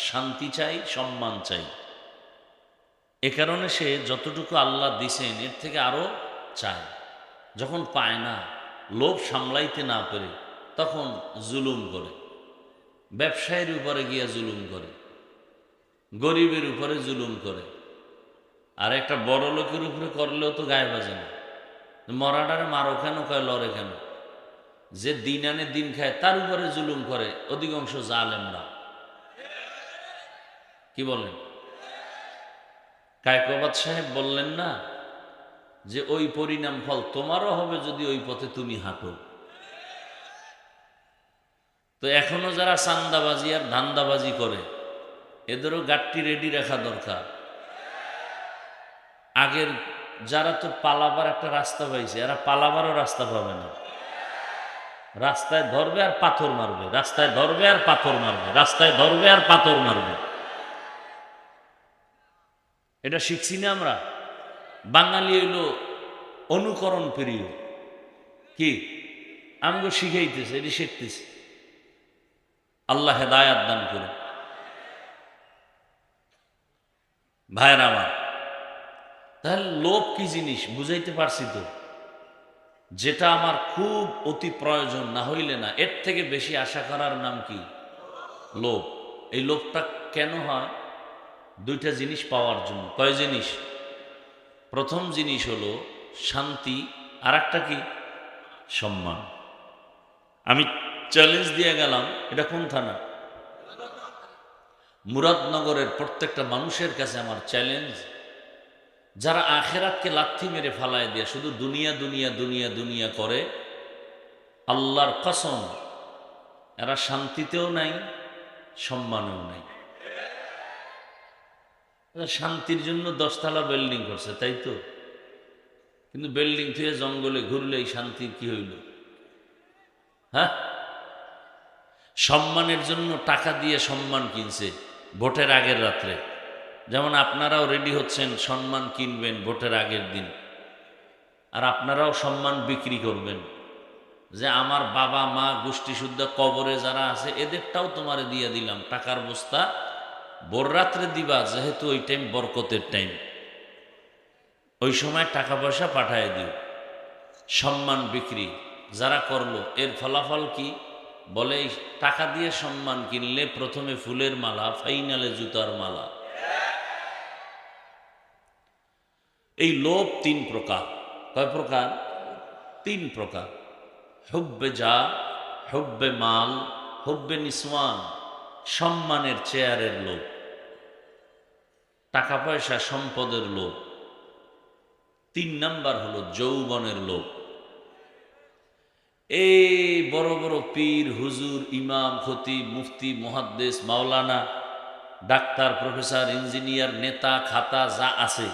শান্তি চাই, সম্মান চাই। এ কারণে সে যতটুকু আল্লাহ দিছেন এর থেকে আরো চায়। যখন পায় না, লোভ সামলাইতে না পারে, তখন জুলুম করে। ব্যবসায়ীর উপরে গিয়া জুলুম করে, গরিবের উপরে জুলুম করে। আর একটা বড় লোকের উপরে করলেও তো গায়ে বাজে না। মরাডারে মারো কেন, কয় লড়ে কেন? যে দিন আনে দিন খায় তার উপরে জুলুম করে অধিকাংশ জালেমরা। কি বলেন? কায়কবাদ সাহেব বললেন না যে ওই পরিণাম ফল তোমারও হবে যদি ওই পথে তুমি হাঁটো। তো এখনো যারা চান্দাবাজি আর ধান্দাবাজি করে, এদেরও গাট্টি রেডি রাখা দরকার। আগের যারা তো পালাবার একটা রাস্তা পাইছে, এরা পালাবারও রাস্তা পাবে না। রাস্তায় ধরবে আর পাথর মারবে, রাস্তায় ধরবে আর পাথর মারবে, রাস্তায় ধরবে আর পাথর মারবে। এটা শিখছি না আমরা। বাঙালি হইল অনুকরণ প্রিয়। কি আমাকে শিখাইতেছে, এটি শিখতেছে। আল্লাহ হেদায়াত দান করে। ভাইরা আমার, তাহলে লোভ কি জিনিস বুঝাইতে পারছি তো? যেটা আমার খুব অতি প্রয়োজন, না হইলে না, এর থেকে বেশি আশা করার নাম কি? লোভ। এই লোভটা কেন হয়? দুইটা জিনিস পাওয়ার জন্য। কয় জিনিস? প্রথম জিনিস হলো শান্তি, আর একটা কি? সম্মান। আমি চ্যালেঞ্জ দিয়ে গেলাম, এটা কোন থানা? মুরাদনগরের প্রত্যেকটা মানুষের কাছে আমার চ্যালেঞ্জ, যারা আখেরাতকে লাথি মেরে ফালায় দিয়ে শুধু দুনিয়া দুনিয়া দুনিয়া দুনিয়া করে, আল্লাহর কসম এরা শান্তিতেও নাই, সম্মানেও নাই। শান্তির জন্য 10 তলা বিল্ডিং করছে, তাই তো? কিন্তু বিল্ডিং থেকে জঙ্গলে ঘুরলেই শান্তির কি হইল? হ্যাঁ, সম্মানের জন্য টাকা দিয়ে সম্মান কিনছে ভোটের আগের রাত্রে। যেমন আপনারাও রেডি হচ্ছেন সম্মান কিনবেন ভোটের আগের দিন, আর আপনারাও সম্মান বিক্রি করবেন যে আমার বাবা মা গোষ্ঠী শুদ্ধ কবরে যারা আছে এদেরটাও তোমারে দিয়ে দিলাম, টাকার বস্তা ভোর রাত্রে দিবা, যেহেতু ওই টাইম বরকতের টাইম, ওই সময় টাকা পয়সা পাঠায় দিও। সম্মান বিক্রি যারা করলো, এর ফলাফল কি? বলে টাকা দিয়ে সম্মান কিনলে প্রথমে ফুলের মালা, ফাইনালে জুতার মালা। এই লোভ 3 প্রকার। কয় প্রকার? 3 প্রকার। হুব্বে যা, হুব্বে মাল, হুব্বে নিসওয়ান। সম্মানের চেয়ারের লোভ, টাকা পয়সা সম্পদের লোভ। 3 নাম্বার হলো যৌবনের লোভ। এই বড় বড় পীর, হুজুর, ইমাম, খতিব, মুফতি, মুহাদ্দিস, মাওলানা, ডাক্তার, প্রফেসর, ইঞ্জিনিয়ার, নেতা, খাতা যা আছে,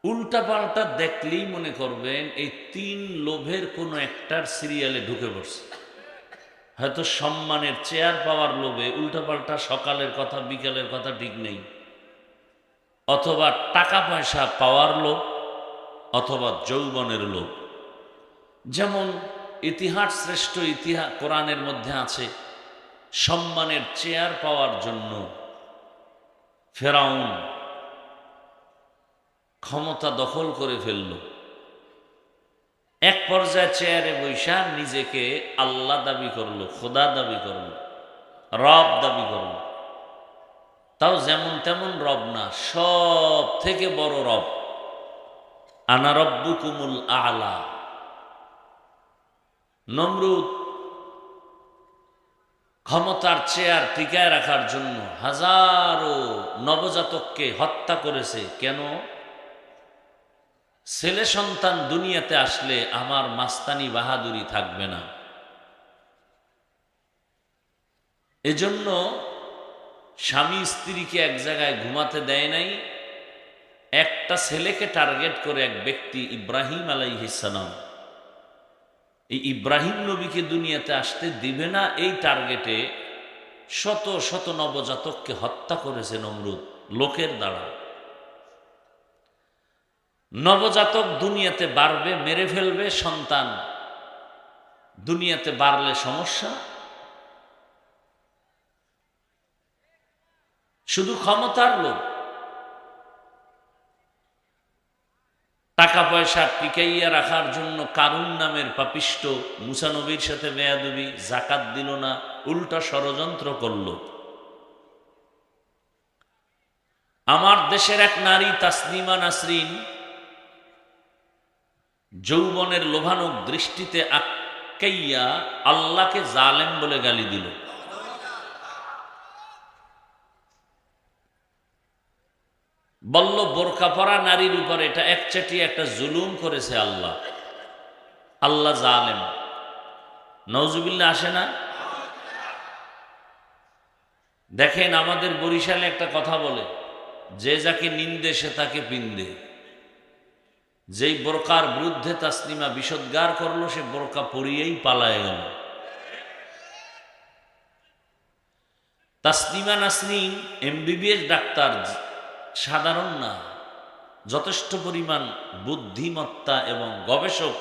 উল্টা পাল্টা দেখলেই মনে করবেন এই 3 লোভের কোনো একটার সিরিয়ালে ঢুকে পড়ছে। হয়তো সম্মানের চেয়ার পাওয়ার লোভে উল্টা পাল্টা সকালের কথা বিকালের কথা ঠিক নেই, অথবা টাকা পয়সা পাওয়ার লোভ, অথবা যৌবনের লোভ। যেমন ইতিহাস শ্রেষ্ঠ ইতিহাস কোরআনের মধ্যে আছে, সম্মানের চেয়ার পাওয়ার জন্য ফেরাউন ক্ষমতা দখল করে ফেলল। এক পর্যায়ে চেয়ারে বৈশা নিজেকে আল্লাহ দাবি করলো, খোদা দাবি করলো। রব দাবি করব, তাও যেমন তেমন রব না, সব থেকে বড় রব। আনা রব্বুকুমুল আলা। নমরুদ ক্ষমতার চেয়ার টিকায় রাখার জন্য হাজারো নবজাতককে হত্যা করেছে। কেন? ছেলে সন্তান দুনিয়াতে আসলে আমার মাস্তানি বাহাদুরি থাকবে না, এজন্য স্বামী স্ত্রীকে এক জায়গায় ঘুমাতে দেয় নাই। একটা ছেলেকে টার্গেট করে এক ব্যক্তি ইব্রাহিম আলাইহিস সালাম, এই ইব্রাহিম নবীকে দুনিয়াতে আসতে দিবে না, এই টার্গেটে শত শত নবজাতককে হত্যা করেছে নমরুদ লোকের দ্বারা। নবজাতক দুনিয়াতে বাড়বে, মেরে ফেলবে। সন্তান দুনিয়াতে বাড়লে সমস্যা। শুধু ক্ষমতার লোক, টাকা পয়সা টিকাইয়া রাখার জন্য কারুন নামের পাপিষ্ট মুসা নবীর সাথে বেয়াদবি, জাকাত দিল না, উল্টা ষড়যন্ত্র করল। আমার দেশের এক নারী তাসনিমা নাসরিন যৌবনের লোভানক দৃষ্টিতে আটকাইয়া আল্লাহকে জালেম বলে গালি দিল। বলল বোরকা পরা নারীর উপর এটা একচাটি একটা জুলুম করেছে আল্লাহ, আল্লাহ জালেম। নওজুবিল্লাহ আসে না? দেখেন আমাদের বরিশালে একটা কথা বলে, যে যাকে নিন্দে সে তাকে পিন্দে। যেই বোরকার বিরুদ্ধে তাসনিমা বিষোদ্গার করলো সে বোরকা পরিয়েই পালায় গেল। তাসনিমা নাসরিন এমবিবিএস ডাক্তার, সাধারণ না, যথেষ্ট পরিমাণ বুদ্ধিমত্তা এবং গবেষক,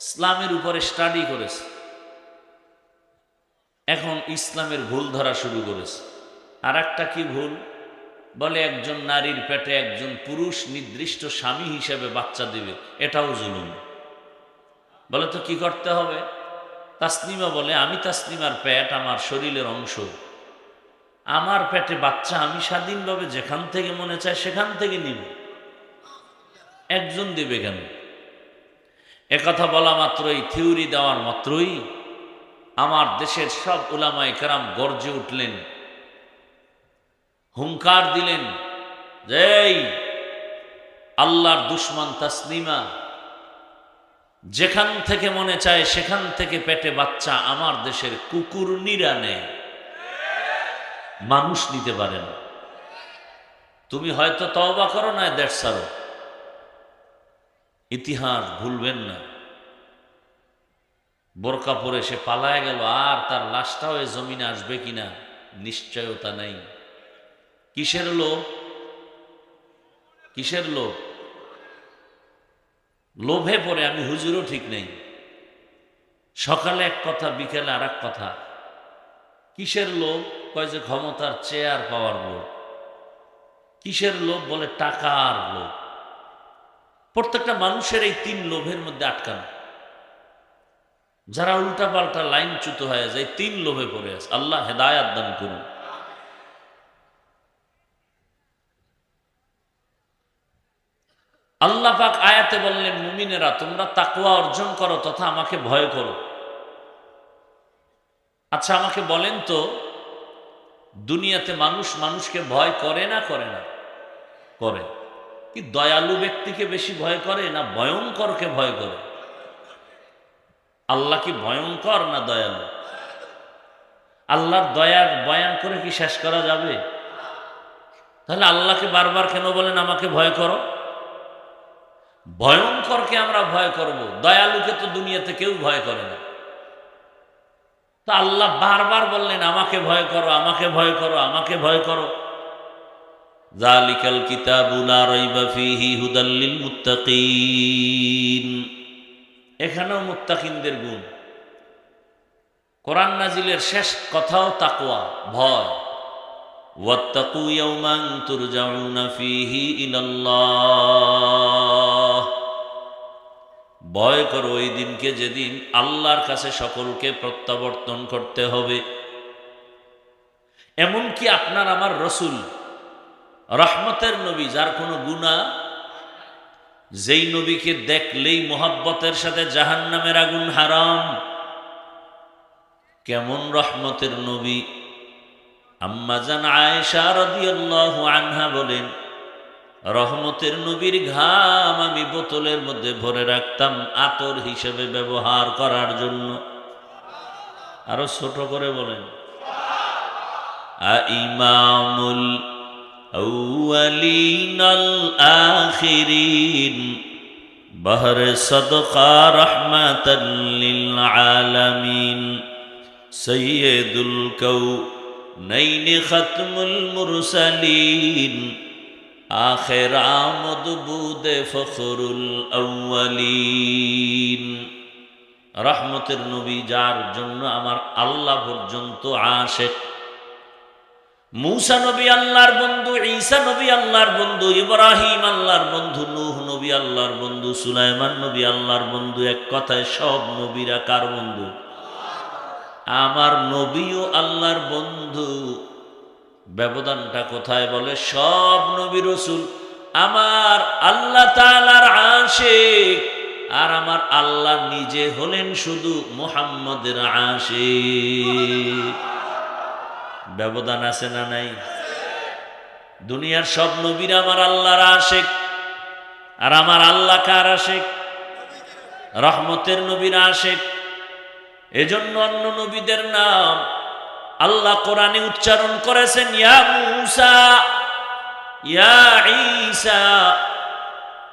ইসলামের উপরে স্টাডি করেছে। এখন ইসলামের ভুল ধরা শুরু করেছে। আর একটা কি ভুল? বলে একজন নারীর পেটে একজন পুরুষ নির্দিষ্ট স্বামী হিসেবে বাচ্চা দিবে, এটাও জুলুম। বলে তো কি করতে হবে? তাসনিমা বলে আমি তাসনিমার পেট আমার শরীরের অংশ, আমার পেটে বাচ্চা আমি স্বাধীনভাবে যেখান থেকে মনে চায় সেখান থেকে নিব, একজন দেবে কেন? একথা বলা মাত্রই, থিওরি দেওয়ার মাত্রই আমার দেশের সব উলামায়ে কেরাম গর্জে উঠলেন, হুঙ্কার দিলেন যে আল্লাহর দুশমন তাসনিমা, যেখান থেকে মনে চায় সেখান থেকে পেটে বাচ্চা আমার দেশের কুকুরনিরা নেয়, মানুষ নিতে পারে না। তুমি হয়তো তওবা করো না, দেশ ছাড়ো, ইতিহাস ভুলবেন না। বোরকা পরে সে পালায় গেল, আর তার লাশটাও এ জমিনে আসবে কিনা নিশ্চয়তা নাই। কিসের লোভ? কিসের লোভ? লোভে পড়ে আমি হুজুরও ঠিক নেই, সকালে এক কথা বিকেলে আর এক কথা। কিসের লোভ? কয় যে ক্ষমতার চেয়ার পাওয়ার লোভ। কিসের লোভ? বলে টাকার লোভ। প্রত্যেকটা মানুষের এই তিন লোভের মধ্যে আটকানো। যারা উল্টা পাল্টা লাইনচ্যুত হয়ে যায়, তিন লোভে পড়ে আছে। আল্লাহ হেদায়াত দান করুন। আল্লাহ পাক আয়াতে বললেন, মুমিনেরা তোমরা তাকওয়া অর্জন করো তথা আমাকে ভয় করো। আচ্ছা আমাকে বলেন তো, দুনিয়াতে মানুষ মানুষকে ভয় করে না করে না? করে। কি দয়ালু ব্যক্তিকে বেশি ভয় করে না ভয়ঙ্করকে ভয় করে? আল্লাহ কি ভয়ঙ্কর না দয়ালু? আল্লাহর দয়ার বয়ান করে কি শেষ করা যাবে? তাহলে আল্লাহকে বারবার কেন বলেন আমাকে ভয় করো? ভয়ঙ্করকে আমরা ভয় করব, দয়ালুকে তো দুনিয়াতে কেউ ভয় করে না। তো আল্লাহ বারবার বললেন আমাকে ভয় করো, আমাকে ভয় করো, আমাকে ভয় করো। যালিকাল কিতাবু লা রাইবা ফীহি হুদাল লিল মুত্তাকিন। এখানেও মুত্তাকিনদের গুণ। কোরআন নাজিলের শেষ কথাও তাকওয়া, ভয়। ওয়াত্তাকু ইয়াওমান তুরজাউনা ফীহি ইলাল্লাহ। ভয় করো ওই দিনকে যেদিন আল্লাহর কাছে সকলকে প্রত্যাবর্তন করতে হবে। এমনকি আপনার আমার রসুল রহমতের নবী, যার কোনো গুনাহ, যেই নবীকে দেখলেই মোহাব্বতের সাথে জাহান্নামের আগুন হারাম, কেমন রহমতের নবী। আম্মা জান আয়েশা রাদিয়াল্লাহু আনহা বলেন, রহমতের নবীর ঘাম আমি বোতলের মধ্যে ভরে রাখতাম আতর হিসেবে ব্যবহার করার জন্য। আরো ছোট করে বলেন, ইমামুল আউয়ালিন আল আখিরিন বহরে সদকা রহমাতাল লিল আলামিন সৈয়দুল কাউনাইন খাতমুল মুরসালিন আখির আমদ বুদে ফখরুল আউয়ালিন। রহমতের নবী, যার জন্য আমার আল্লাহ পর্যন্ত আশিক। মূসা নবী আল্লাহর বন্ধু, ঈসা নবী আল্লাহর বন্ধু, ইব্রাহিম আল্লাহর বন্ধু, নূহ নবী আল্লাহর বন্ধু, সুলাইমান নবী আল্লাহর বন্ধু। এক কথায় সব নবীরা কার বন্ধু? আমার নবীও আল্লাহর বন্ধু। ব্যবধানটা কোথায়? বলে সব নবী রাসূল আমার আল্লাহ তাআলার আশিক, আর আমার আল্লাহ নিজে হলেন শুধু মুহাম্মদের আশিক। ব্যবধান আছে না নাই? দুনিয়ার সব নবীরা আমার আল্লাহর আশিক, আর আমার আল্লাহ কার আশিক? রহমতের নবীর আশিক। এজন্য অন্য নবীদের নাম আল্লাহ কোরআনে উচ্চারণ করেছেন, ইয়া মূসা, ইয়া ঈসা,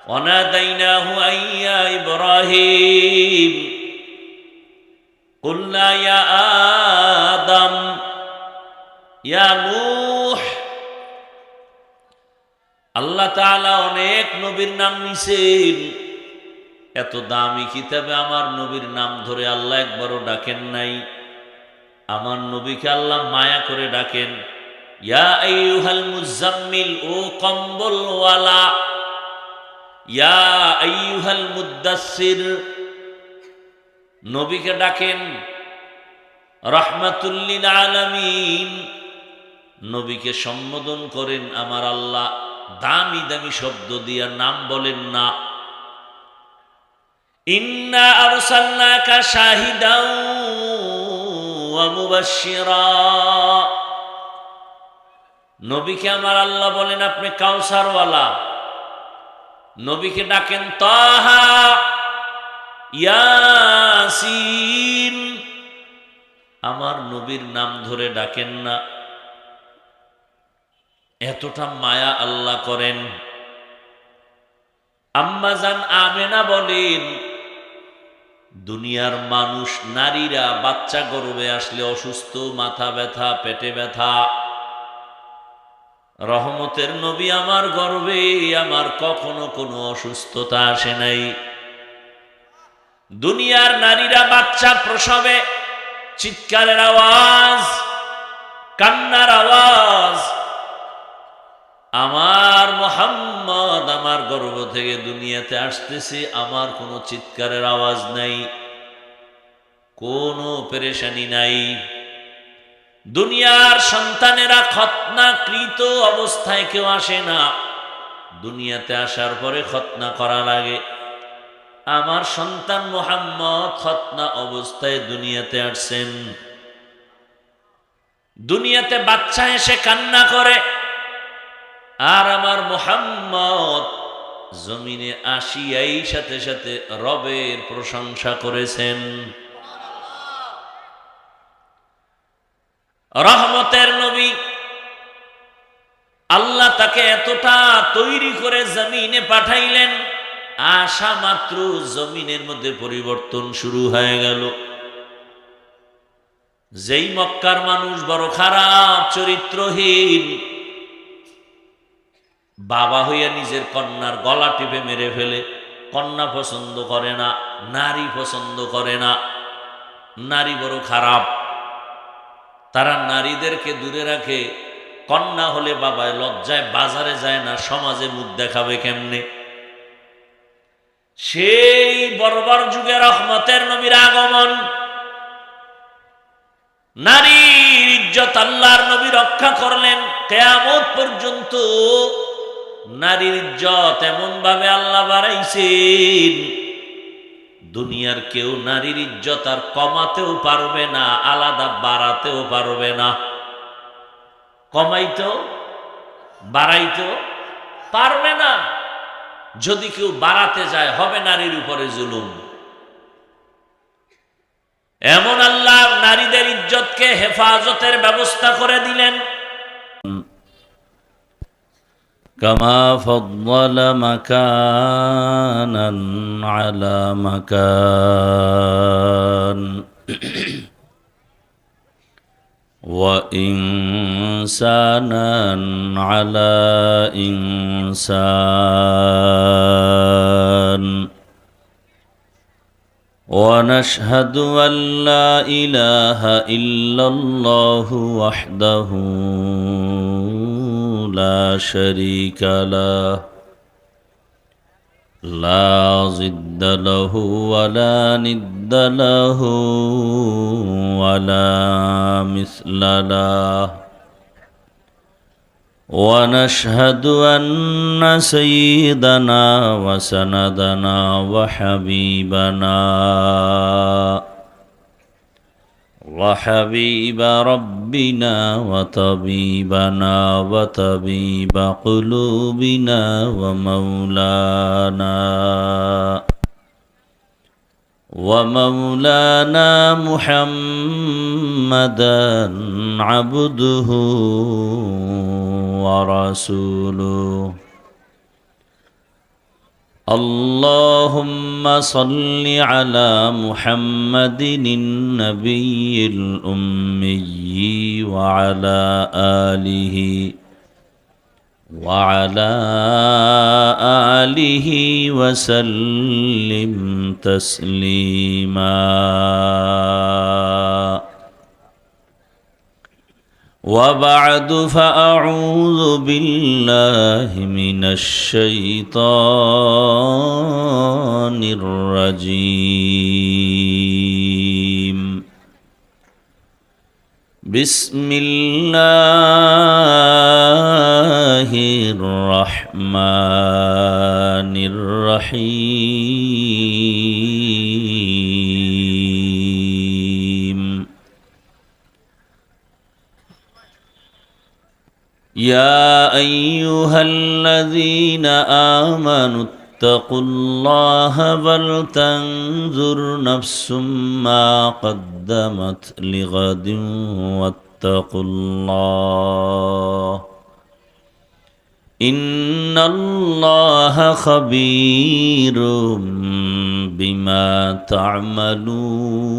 ওয়ানাদাইনাহু আইয়া ইব্রাহিম, কুলনা ইয়া আদম, ইয়া নূহ। আল্লাহ তাআলা অনেক নবীর নাম নিছেন। এত দামি কিতাবে আমার নবীর নাম ধরে আল্লাহ একবারও ডাকেন নাই। আমার নবীকে আল্লাহ মায়া করে ডাকেন, ইয়া আইয়ুহাল মুজাম্মিল, ও কম্বলওয়ালা, ইয়া আইয়ুহাল মুদ্দাসসির। নবীকে ডাকেন রাহমাতুল লিল আলামিন। নবীকে সম্বোধন করেন আমার আল্লাহ দামি দামি শব্দ দিয়া, নাম বলেন না। ইন্না আরসালনাকা শাহিদাও ওয়া মুবাশশিরা। নবীকে আমার আল্লাহ বলেন আপনি কাউসারওয়ালা। নবীকে ডাকেন তাহা, ইয়াসিন। আমার নবীর নাম ধরে ডাকেন না। এতটা মায়া আল্লাহ করেন। আম্মা জান আমেনা বলেন, দুনিয়ার মানুষ, নারীরা বাচ্চা গর্ভে আসলে অসুস্থ, মাথা ব্যথা, পেটে ব্যথা, রহমতের নবী আমার গর্ভে আমার কখনো কোনো অসুস্থতা আসে নাই। দুনিয়ার নারীরা বাচ্চা প্রসবে চিৎকারের আওয়াজ, কান্নার আওয়াজ, আমার মুহাম্মদ আমার গর্ভ থেকে দুনিয়াতে আসতেছে, আমার কোনো চিৎকারের আওয়াজ নাই, কোনো পেরেশানি নাই। দুনিয়ার সন্তানেরা খতনাকৃত অবস্থায় কেউ আসে না, দুনিয়াতে আসার পরে খতনা করা লাগে। আমার সন্তান মুহাম্মদ খতনা অবস্থায় দুনিয়াতে আসছেন। দুনিয়াতে বাচ্চা এসে কান্না করে, আর আমার মুহাম্মদ জমিনে আসিয়াই সাথে সাথে রবের প্রশংসা করেছেন। রহমতের নবী, আল্লাহ তাকে এতটা তৈরি করে জমিনে পাঠাইলেন, আসা মাত্র জমিনের মধ্যে পরিবর্তন শুরু হয়ে গেল। যেই মক্কার মানুষ বড় খারাপ চরিত্রহীন, বাবা হইয়া নিজের কন্যার গলা টিপে মেরে ফেলে। কন্যা পছন্দ করে না, নারী পছন্দ করে না, নারী বড় খারাপ, তারা নারীদেরকে দূরে রাখে। কন্যা হলে বাবায় লজ্জায় বাজারে যায় না, সমাজে মুখ দেখাবে কেমনে। সেই বর্বর যুগে রহমতের নবীর আগমন, নারীর ইজ্জত আল্লাহর নবী রক্ষা করলেন। কিয়ামত পর্যন্ত নারীর ইজ্জত এমন ভাবে আল্লাহ বাড়াইছেন, দুনিয়ার কেউ নারীর ইজ্জত আর কমাতেও পারবে না, আলাদা বাড়াতেও পারবে না। কমাইতেও বাড়াইতেও পারবে না। যদি কেউ বাড়াতে যায় হবে নারীর উপরে জুলুম। এমন আল্লাহ নারীদের ইজ্জতকে হেফাজতের ব্যবস্থা করে দিলেন। কামা ফাদ্দাল মাকানান আলা মাকান ওয়া ইনসানান আলা ইনসান ونشهد أن لا إله إلا الله وحده لا شريك له لا ضد له ولا ند له ولا مثل له ونشهد أن سيدنا وسندنا وحبيب ربنا وطبيبنا وطبيب قلوبنا ومولانا محمدا عبده ورسوله اللهم صل على محمد النبي الأمي وعلى آله وسلم تسليما وبعد فأعوذ بالله من الشيطان الرجيم بسم الله الرحمن الرحيم يا أيها الذين آمنوا اتقوا الله ولتنظر نفس ما قدمت لغد واتقوا الله إن الله خبير بما تعملون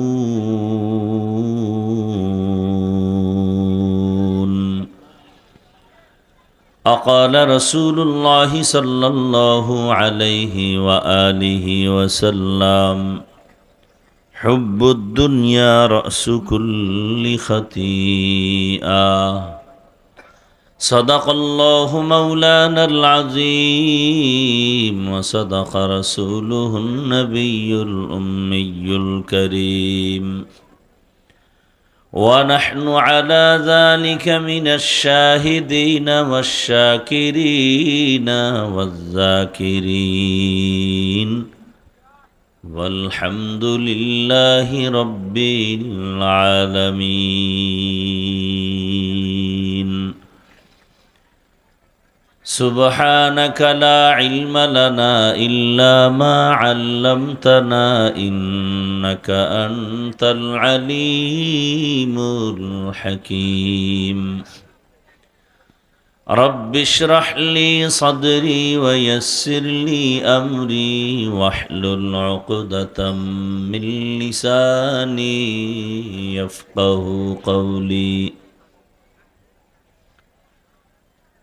أقال رسول الله صلى الله عليه وآله وسلم حب الدنيا رأس كل خطيئة صدق الله مولانا العظيم وصدق رسوله النبي الأمي الكريم ونحن على ذلك من الشاهدين والشاكرين والذاكرين والحمد لله رب العالمين سبحانك لا علم لنا إلا ما علمتنا إنك أنت العليم الحكيم رب اشرح لي صدري ويسر لي أمري واحلل عقدة من لساني يفقه قولي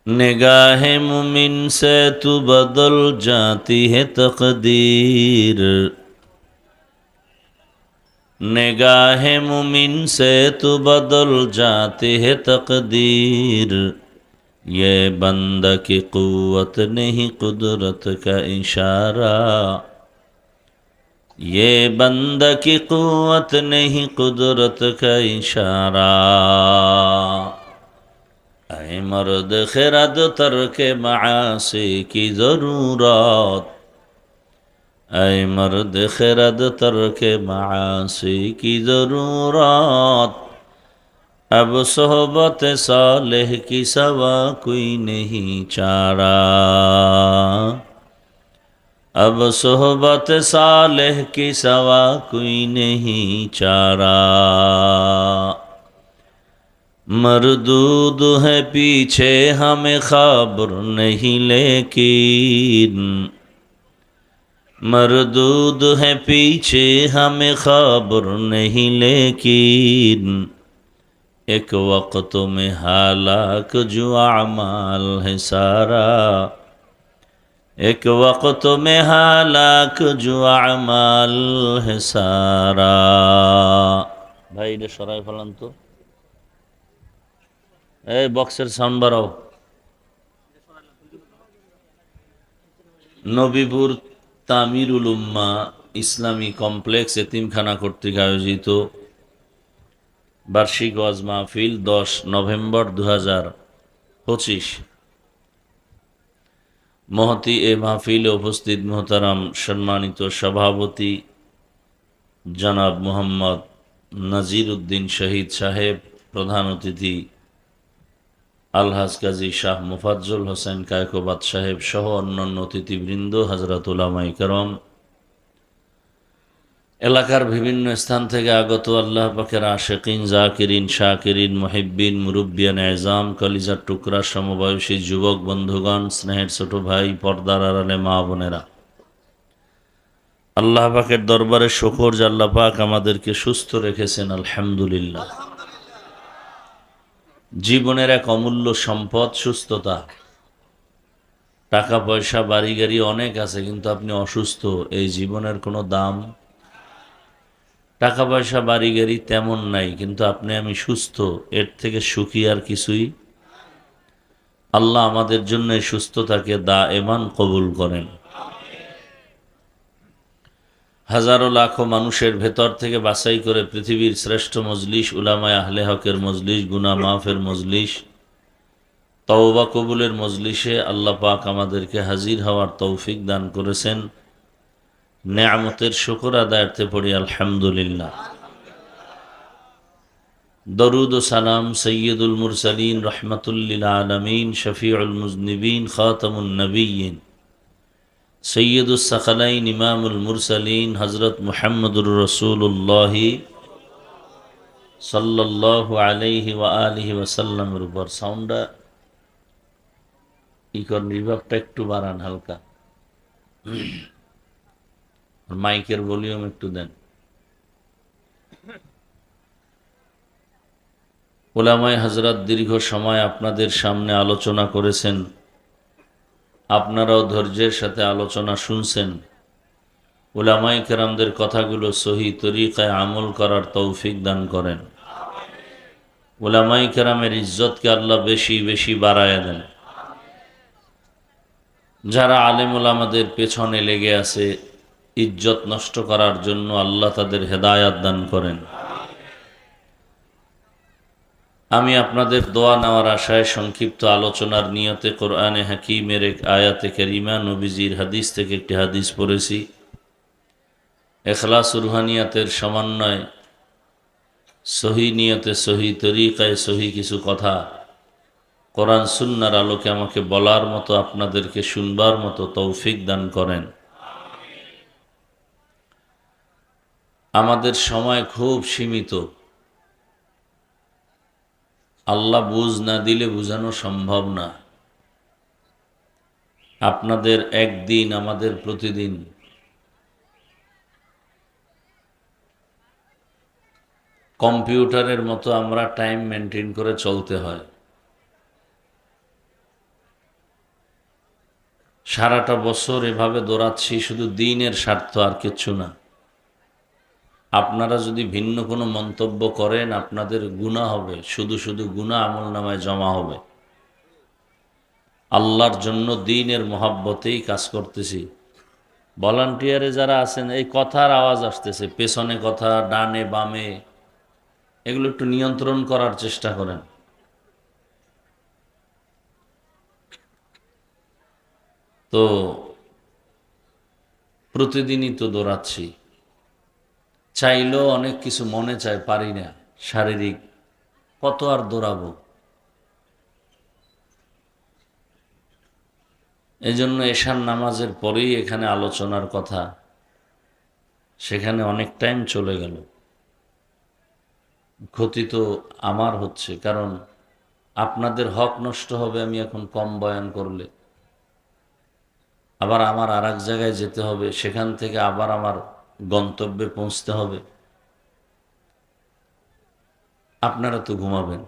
निगाह मुमिन से तू बदल जाती है तकदीर निगाह मुमिन से तू बदल जाती है तकदीर ये बंदा की कुव्वत नहीं कुदरत का इशारा ये बंदा की कुव्वत नहीं कुदरत का इशारा। ऐ मर्द खिरद तर्क मासी की जरूरत। ऐ मर्द खिरद तर्क मासी की जरूरत। अब सोहबत सालेह की सवा कोई नहीं चारा। अब सोहबत सालेह की सवा कोई नहीं चारा। मरदूद है पीछे हमें खबर नहीं लेकिन। मरदूद है पीछे हमें खबर नहीं लेकिन। एक वक्त में हालाक जो अमाल है सारा। एक वक्त में हालाक जो अमाल है सारा। भाई এটা সরাই ফেলান তো, এই বক্সের সাউন্ড বাড়াও। নবীপুর তামিরুল উম্মাহ ইসলামী কমপ্লেক্স এতিমখানা কর্তৃক আয়োজিত বার্ষিক ওয়াজ মাহফিল 10 নভেম্বর 2025। মহতি এ মাহফিলে উপস্থিত মোহতারাম সম্মানিত সভাপতি জনাব মোহাম্মদ নাজির উদ্দিন শহীদ সাহেব, প্রধান অতিথি আলহাজ কাজী শাহ মুফাজ্জল হোসেন কায়কোবাদ সাহেব সহ অন্যান্য অতিথিবৃন্দ, হযরত উলামায়ে কেরাম, এলাকার বিভিন্ন স্থান থেকে আগত আল্লাহ পাকের আশিকিন, জাকিরিন, শাকিরিন, মুহিব্বিন, মুরব্বিয়ান এজাম, কলিজার টুকরা, সমবয়সী যুবক বন্ধুগণ, স্নেহের ছোট ভাই, পর্দার আড়ালে মা বোনেরা, আল্লাহ পাকের দরবারে শুকর যে আল্লাহ পাক আমাদেরকে সুস্থ রেখেছেন, আলহামদুলিল্লাহ। জীবনের এক অমূল্য সম্পদ সুস্থতা। টাকা পয়সা বাড়ি গাড়ি অনেক আছে, কিন্তু আপনি অসুস্থ, এই জীবনের কোনো দাম। টাকা পয়সা বাড়ি গাড়ি তেমন নাই, কিন্তু আপনি আমি সুস্থ, এর থেকে সুখী আর কিছুই। আল্লাহ আমাদের জন্য এই সুস্থতাকে দায়েমান কবুল করেন। হাজারো লাখো মানুষের ভেতর থেকে বাছাই করে পৃথিবীর শ্রেষ্ঠ মজলিস, উলামায়ে আহলে হকের মজলিস, গুনাহ মাফের মজলিস, তওবা কবুলের মজলিসে আল্লাহ পাক আমাদেরকে হাজির হওয়ার তৌফিক দান করেছেন। নেয়ামতের শুকর আদায়ার্থে পড়ি আলহামদুলিল্লাহ। দরুদ ও সালাম সৈয়দুল মুরসালিন, রহমাতুল লিল আলামিন, শফিউল মুজনিবিন, খাতামুন নবিয়্যিন, সৈয়দুস সাকালাইন, ইমামুল মুরসালিন, হযরত মুহাম্মদুর রাসূলুল্লাহ সাল্লাল্লাহু আলাইহি ওয়া আলিহি ওয়াসাল্লামের উপর। সাউন্ডটা রিভার্বটা একটু বাড়ান হালকা, মাইকের ভলিউম একটু দেন। উলামায়ে হযরত দীর্ঘ সময় আপনাদের সামনে আলোচনা করেছেন, আপনারাও ধৈর্যের সাথে আলোচনা শুনছেন। উলামায়ে কেরামদের কথাগুলো সহি তরিকায় আমল করার তৌফিক দান করেন। উলামায়ে কেরামের ইজ্জতকে আল্লাহ বেশি বেশি বাড়ায় দেন। যারা আলেম উলামাদের পেছনে লেগে আছে ইজ্জত নষ্ট করার জন্য, আল্লাহ তাদের হেদায়াত দান করেন। আমি আপনাদের দোয়া নেওয়ার আশায় সংক্ষিপ্ত আলোচনার নিয়তে কোরআনে হাকিমের এক আয়াতে কারিমা, নবীজির হাদিস থেকে একটি হাদিস পড়েছি। ইখলাস রুহানিয়াতের সমন্বয়, সহি নিয়তে, সহি তরিকায়, সহি কিছু কথা কোরআন সুন্নাহর আলোকে আমাকে বলার মতো, আপনাদেরকে শুনবার মতো তৌফিক দান করেন। আমাদের সময় খুব সীমিত। আল্লাহ বুঝ না দিলে বুঝানো সম্ভব না। আপনাদের একদিন, আমাদের প্রতিদিন। কম্পিউটারের মতো আমরা টাইম মেনটেন করে চলতে হয়। সারাটা বছর এভাবে দৌড়াচ্ছি, শুধু দিনের স্বার্থ, আর কিচ্ছু না। আপনারা যদি ভিন্ন কোনো মন্তব্য করেন, আপনাদের গুনাহ হবে, শুধু শুধু গুনাহ আমলনামায় জমা হবে। আল্লাহর জন্য দিনের মহাব্বতেই কাজ করতেছি। ভলান্টিয়ারে যারা আছেন, এই কথার আওয়াজ আসতেছে, পেছনে কথা, ডানে বামে, এগুলো একটু নিয়ন্ত্রণ করার চেষ্টা করেন। তো প্রতিদিনই তো দৌড়াচ্ছি, চাইলেও অনেক কিছু মনে চায়, পারি না। শারীরিক কত আর দৌড়াবো। এই জন্য এশার নামাজের পরেই এখানে আলোচনার কথা, সেখানে অনেক টাইম চলে গেল। ক্ষতি তো আমার হচ্ছে, কারণ আপনাদের হক নষ্ট হবে আমি এখন কম বয়ান করলে। আবার আমার আর এক জায়গায় যেতে হবে, সেখান থেকে আবার আমার গন্তব্যে পৌঁছতে হবে। আপনারা তো ঘুমাবেন।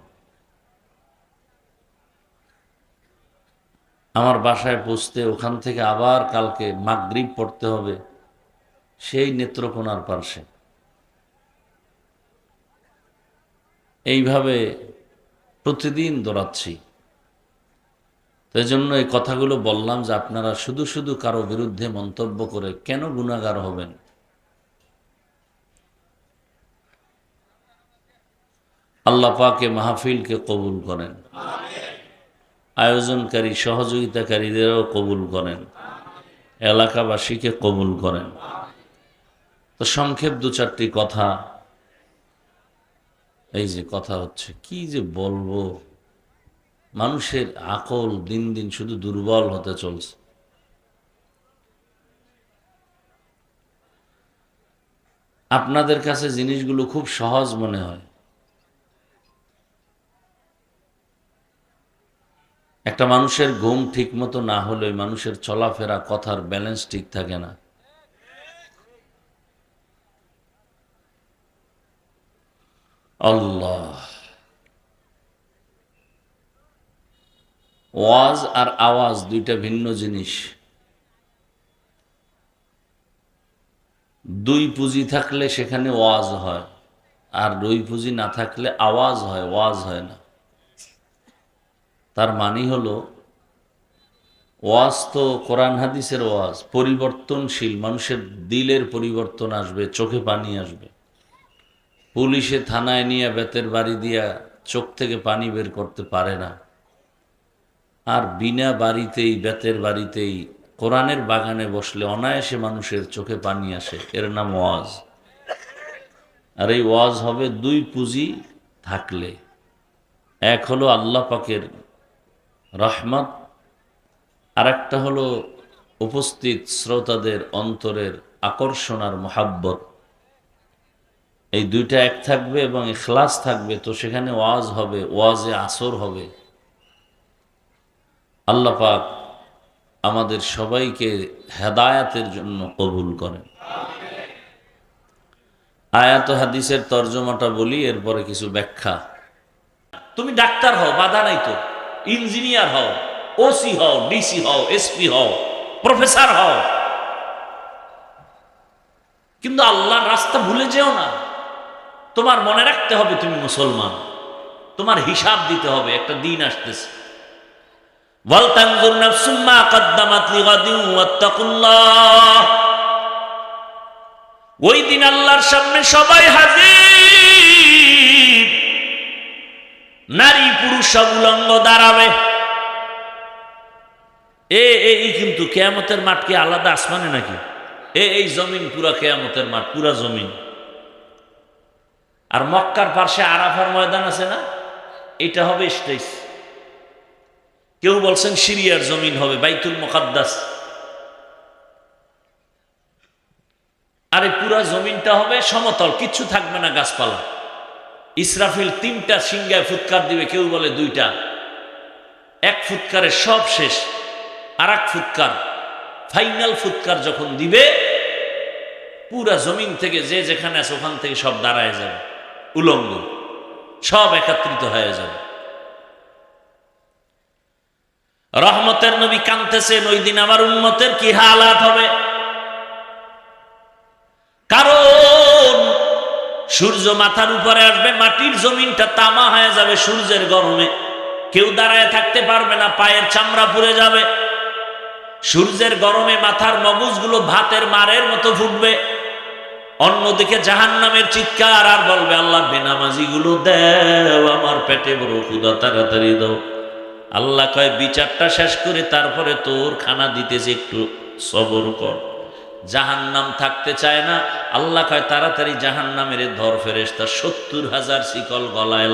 আমার বাসায় পৌঁছতে, ওখান থেকে আবার কালকে মাগরিব পড়তে হবে সেই নেত্রকোনার পার্শ্বে। এইভাবে প্রতিদিন দৌড়াচ্ছি। তো এই জন্য এই কথাগুলো বললাম যে আপনারা শুধু শুধু কারো বিরুদ্ধে মন্তব্য করে কেন গুনাহগার হবেন। আল্লাহ পাকে মাহফিলকে কবুল করেন, আয়োজনকারী সহযোগিতাকারীদেরও কবুল করেন, এলাকাবাসীকে কবুল করেন। তো সংক্ষেপ দু চারটি কথা, এই যে কথা হচ্ছে কি যে বলবো, মানুষের আকল দিন দিন শুধু দুর্বল হতে চলছে। আপনাদের কাছে জিনিসগুলো খুব সহজ মনে হয়। একটা মানুষের ঘুম ঠিক মতো না হলে মানুষের চলাফেরা, কথার ব্যালেন্স ঠিক থাকে না। আল্লাহ, ওয়াজ আর আওয়াজ দুইটা ভিন্ন জিনিস। দুই পুঁজি থাকলে সেখানে ওয়াজ হয়, আর দুই পুঁজি না থাকলে আওয়াজ হয়, ওয়াজ হয় না। তার মানে হলো, ওয়াজ তো কোরআন হাদিসের ওয়াজ, পরিবর্তনশীল, মানুষের দিলের পরিবর্তন আসবে, চোখে পানি আসবে। পুলিশে থানায় নিয়ে বেতের বাড়ি দিয়া চোখ থেকে পানি বের করতে পারে না। আর বিনা বাড়িতেই, বেতের বাড়িতেই, কোরআনের বাগানে বসলে অনায়াসে মানুষের চোখে পানি আসে, এর নাম ওয়াজ। আর এই ওয়াজ হবে দুই পুঁজি থাকলে। এক হলো আল্লাহ পাকের রহমত, আর একটা হলো উপস্থিত শ্রোতাদের অন্তরের আকর্ষণ আর মোহাব্বত। এই দুইটা এক থাকবে এবং ইখলাস থাকবে, তো সেখানে ওয়াজ হবে, ওয়াজে আসর হবে। আল্লাহ পাক আমাদের সবাইকে হেদায়াতের জন্য কবুল করেন। আয়াত হাদিসের তর্জমাটা বলি, এরপরে কিছু ব্যাখ্যা। তুমি ডাক্তার হও, বাধা নাই তো, ইঞ্জিনিয়ার হও, ওসি হও, ডিসি হও, এসপি হও, প্রফেসর হও, কিন্তু আল্লাহর রাস্তা ভুলে যেও না। তোমার মনে রাখতে হবে তুমি মুসলমান, তোমার হিসাব দিতে হবে, একটা দিন আসতেছে। ওয়ালতানজুর নাফসুম মা কদ্দামাত লিগাদিন ওয়াত্তাকুল্লাহ। ওই দিন আল্লাহর সামনে সবাই হাজির, নারী পুরুষ সব উলঙ্গ দাঁড়াবে। এই কিন্তু কিয়ামতের মাঠ কি আলাদা আসমানে নাকি? এই জমিন পুরা কিয়ামতের মাঠ, পুরা জমিন। আর মক্কার পাশে আরাফার ময়দান আছে না, এটা হবে স্টেজ। কেউ বলছেন সিরিয়ার জমিন হবে, বাইতুল মুকাদ্দাস। আর এই পুরা জমিনটা হবে সমতল, কিচ্ছু থাকবে না, গাছপালা। ইসরাফিল 3টা সিংহায় ফুৎকার দিবে, কেউ বলে 2টা। এক ফুৎকারে সব শেষ, আর এক ফুৎকার, ফাইনাল ফুৎকার যখন দিবে, পুরা জমিন থেকে যে যেখানে আছে ওখান থেকে সব দাঁড়ায় যাবে, উলঙ্গ, সব একত্রিত হয়ে যাবে। রহমতের নবী কাঁদতেছেন, ওই দিন আমার উম্মতের কি হালাত হবে। কারণ সূর্য মাথার উপরে আসবে, মাটির জমিনটা তামা হয়ে যাবে সূর্যের গরমে, কেউ দাঁড়ায় থাকতে পারবে না, পায়ের চামড়া পুড়ে যাবে। সূর্যের গরমে মাথার মগজগুলো ভাতের মারের মতো ফুটবে। অন্যদিকে জাহান্নামের চিৎকার, আর বলবে আল্লাহ বেনামাজিগুলো দেও, আমার পেটে বড় ক্ষুধা, তাড়াতাড়ি দাও। আল্লাহ কয় বিচারটা শেষ করে তারপরে তোর খানা দিতেছে, একটু সবর কর। জাহান্নাম থাকতে চায় না। আল্লাহ কয় তাড়াতাড়ি জাহান্নামের ধর ফেরেশতা, 70,000 শিকল গলায়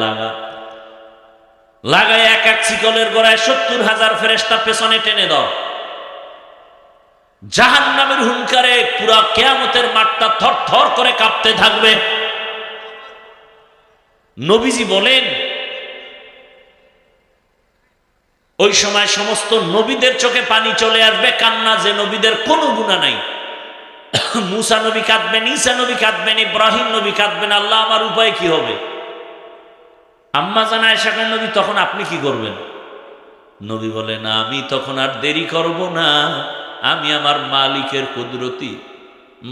লাগায় এক এক শিকলের গলায় 70,000 ফেরেশতা পেছনে টেনে দাও। জাহান্নামের হুঙ্কারে পুরা কিয়ামতের মাঠটা থরথর করে কাঁপতে থাকবে। নবীজি বলেন ওই সময় সমস্ত নবীদের চোখে পানি চলে আসবে, কান্না, যে নবীদের কোনো গুনাহ নাই। মুসা নবী কাঁদবেন, ঈসা নবী কাঁদবেন, ইব্রাহিম নবী কাঁদবেন, আল্লাহ আমার উপায় কি হবে? আম্মা জান আয়েশা কয় নবী তখন আপনি কি করবেন? নবী বলে না, আমি তখন আর দেরি করব না, আমি আমার মালিকের কুদরতি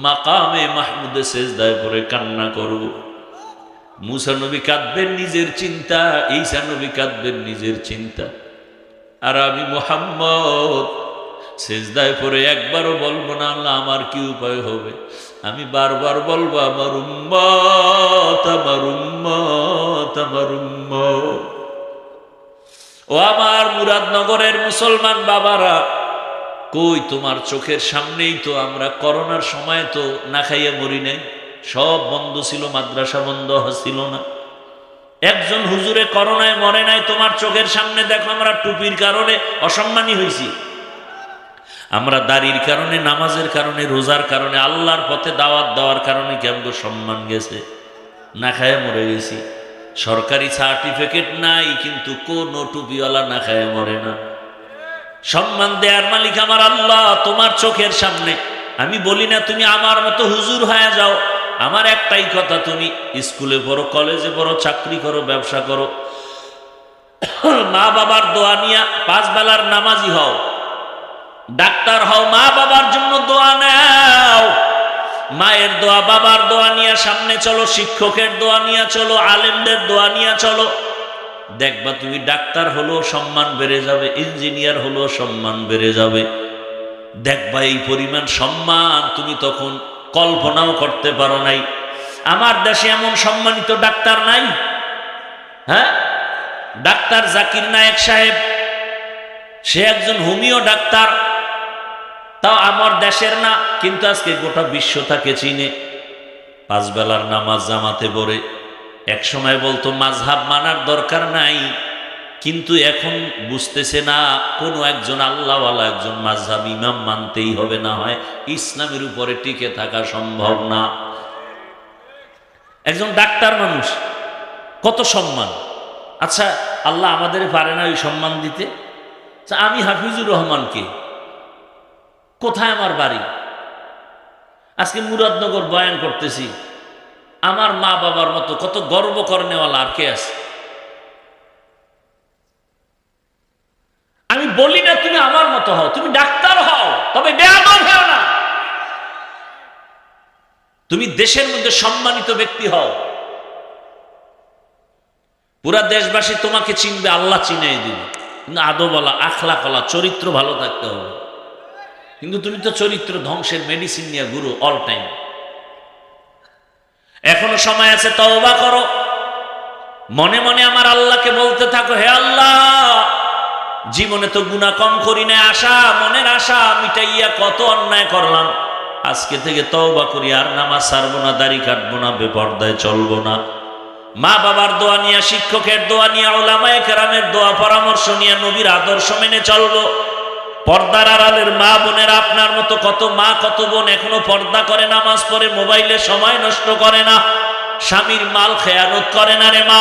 মাকামে মাহমুদে সেজদায় পড়ে কান্না করব। মুসা নবী কাঁদবেন নিজের চিন্তা, ঈসা নবী কাঁদবেন নিজের চিন্তা, আর আমি মুহাম্মদ সেজদায় পড়ে একবারও বলবো না আল্লাহ আমার কি উপায় হবে, আমি বারবার বলবো আমার উম্মত, আমার উম্মত, আমার উম্মত। ও আমার মুরাদনগরের মুসলমান বাবারা, কই তোমার চোখের সামনেই তো আমরা করোনার সময় তো না খাইয়া মরি নাই, সব বন্ধ ছিল, মাদ্রাসা বন্ধ ছিল না, একজন হুজুরে করোনায় মরে নাই, তোমার চোখের সামনে দেখো। আমরা টুপির কারণে অসম্মানী হয়েছি, আমরা দাড়ির কারণে, নামাজের কারণে, রোজার কারণে, আল্লাহর পথে দাওয়াত দেওয়ার কারণে কেমন সম্মান গেছে, না খায়া মরে গেছি। সরকারি সার্টিফিকেট নাই, কিন্তু কোন টুপিওয়ালা না খায়া মরে না। সম্মান দেয়ার মালিক আমার আল্লাহ তোমার চোখের সামনে। আমি বলি না তুমি আমার মতো হুজুর হয়ে যাও, আমার একটাই কথা, তুমি স্কুলে পড়ো, কলেজে পড়ো, চাকরি করো, ব্যবসা করো, মা বাবার দোয়া নিয়া 5 বেলার নামাজি হও, ডাক্তার হও, মা বাবার জন্য দোয়া নাও, মায়ের দোয়া, বাবার দোয়া নিয়ে সামনে চলো, শিক্ষকের দোয়া নিয়ে চলো, আলেমদের দোয়া নিয়ে চলো। দেখবা তুমি ডাক্তার হলো সম্মান বেড়ে যাবে, ইঞ্জিনিয়ার হলো সম্মান বেড়ে যাবে। দেখবা এই পরিমাণ সম্মান তুমি তখন কল্পনাও করতে পারো নাই। আমার দেশে এমন সম্মানিত ডাক্তার নাই। হ্যাঁ, ডাক্তার জাকির নায়েক সাহেব, সে একজন হোমিও ডাক্তার, তাও আমার দেশের না, কিন্তু আজকে গোটা বিশ্ব তাকে চিনে। 5 বেলার নামাজ জামাতে পড়ে। এক সময় বলতো মাযহাব মানার দরকার নাই, কিন্তু এখন বুঝতেছে না কোনো একজন আল্লাহওয়ালা, একজন মাযহাব ইমাম মানতেই হবে, না হয় ইসলামের উপরে টিকে থাকা সম্ভব না। একজন ডাক্তার মানুষ, কত সম্মান। আচ্ছা, আল্লাহ আমাদের পারে না ওই সম্মান দিতে? আমি হাফিজুর রহমানকে, কোথায় আমার বাড়ি, আজকে মুরাদনগর বয়ান করতেছি, আমার মা বাবার মতো কত গর্ব করনেওয়ালা আর কে আছে? আমি বলি না তুমি আমার মতো হও, তুমি ডাক্তার হও, তবে বেয়াদব হও না। তুমি দেশের মধ্যে সম্মানিত ব্যক্তি হও, পুরা দেশবাসী তোমাকে চিনবে, আল্লাহ চিনিয়ে দিবে। কিন্তু আদবওয়ালা, আখলাকওয়ালা, চরিত্র ভালো থাকতে হবে। কিন্তু তুমি তো চরিত্র ধ্বংসের মেডিসিন নিয়ে ঘুরো অল টাইম। এখনো সময় আছে, তওবা করো। মনে মনে আমার আল্লাহকে বলতে থাকো, হে আল্লাহ, জীবনে তো গুনাহ কম করি না, আশা, মনের আশা মিটাইয়া কত অন্যায় করলাম, আজকে থেকে তওবা করি, আর নামাজ ছাড়বো না, দাড়ি কাটবো না, বেপরদায় চলবো না। মা বাবার দোয়া নিয়ে, শিক্ষকের দোয়া নিয়ে, উলামায়ে কেরামের দোয়া পরামর্শ নিয়ে, নবীর আদর্শ মেনে চলবো। পর্দার আড়ালের মা বোনেরা, আপনার মতো কত মা, কত বোন এখনো পর্দা করে, নামাজ পড়ে, মোবাইলে সময় নষ্ট করে না, স্বামীর মাল খেয়ানত করে না। রে মা,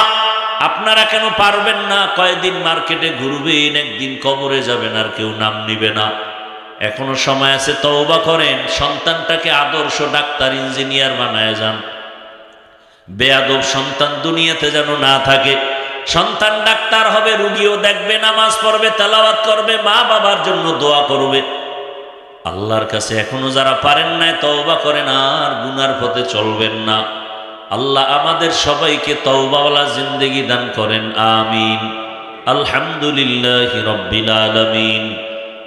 আপনারা কেন পারবেন না? কয়েকদিন মার্কেটে ঘুরবেন, একদিন কবরে যাবেন, আর কেউ নাম নিবে না। এখনো সময় আছে, তওবা করেন, সন্তানটাকে আদর্শ ডাক্তার, ইঞ্জিনিয়ার বানায় যান। বেয়াদব সন্তান দুনিয়াতে যেন না থাকে। সন্তান ডাক্তার হবে, রুগীও দেখবে, নামাজ পড়বে, তেলাওয়াত করবে, মা বাবার জন্য দোয়া করবে। আল্লাহর কাছে এখনো যারা পারেন না, তওবা করেন, আর গুনার পথে চলবেন না। আল্লাহ আমাদের সবাইকে তওবাওয়ালা জিন্দেগি দান করেন, আমিন। আলহামদুলিল্লাহি রাব্বিল আলামিন।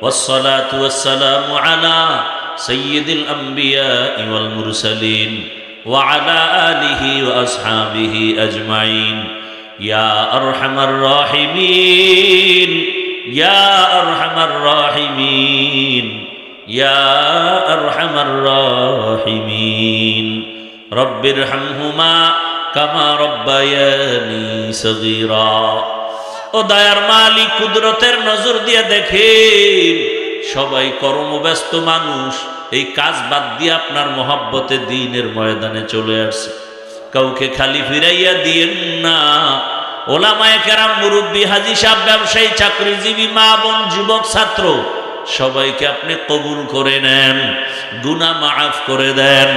والصلاة والسلام على سيد الأنبياء والمرسلين وعلى آله وأصحابه أجمعين يا أرحم الراحمين يا أرحم الراحمين يا أرحم الراحمين رب ارحمهما كما ربياني صغيرا ও দয়ার মালিক কুদরতের নজর দিয়ে দেখেন সবাই কর্মব্যস্ত মানুষ এই কাজ বাদ দিয়ে আপনার মহব্বতে দ্বীনের ময়দানে চলে আসছে কাউকে খালি ফিরাইয়া দিয়েন না ওলামায়ে কেরাম মুরব্বী হাজী সাহেব ব্যবসায়ী চাকরিজীবী মা বোন যুবক ছাত্র সবাইকে আপনি কবুল করে নেন গুনাহ মাফ করে দেন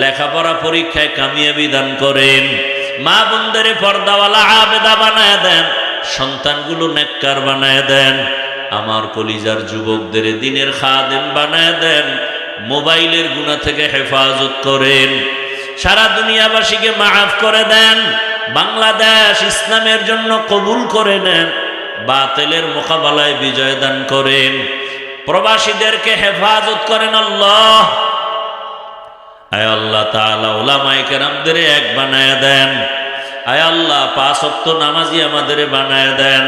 লেখাপড়া পরীক্ষায় কামিয়াবি দান করেন মা বোনদের পর্দাওয়ালা আবেদা বানায় দেন সন্তানগুলো নেককার বানায় দেন আমার কলিজার যুবকদের দ্বীনের খাদেম বানায় দেন মোবাইলের গুনাহ থেকে হেফাজত করেন সারা দুনিয়াবাসীকে মাফ করে দেন বাংলাদেশ ইসলামের জন্য কবুল করে নেন বাতিলের মোকাবেলায় বিজয় দান করেন প্রবাসীদেরকে হেফাজত করেন আল্লাহ আয় আল্লাহ তাআলা উলামায়ে কেরামদের এক বানায় দেন আয় আল্লাহ পাঁচ ওয়াক্ত নামাজি আমাদের বানায় দেন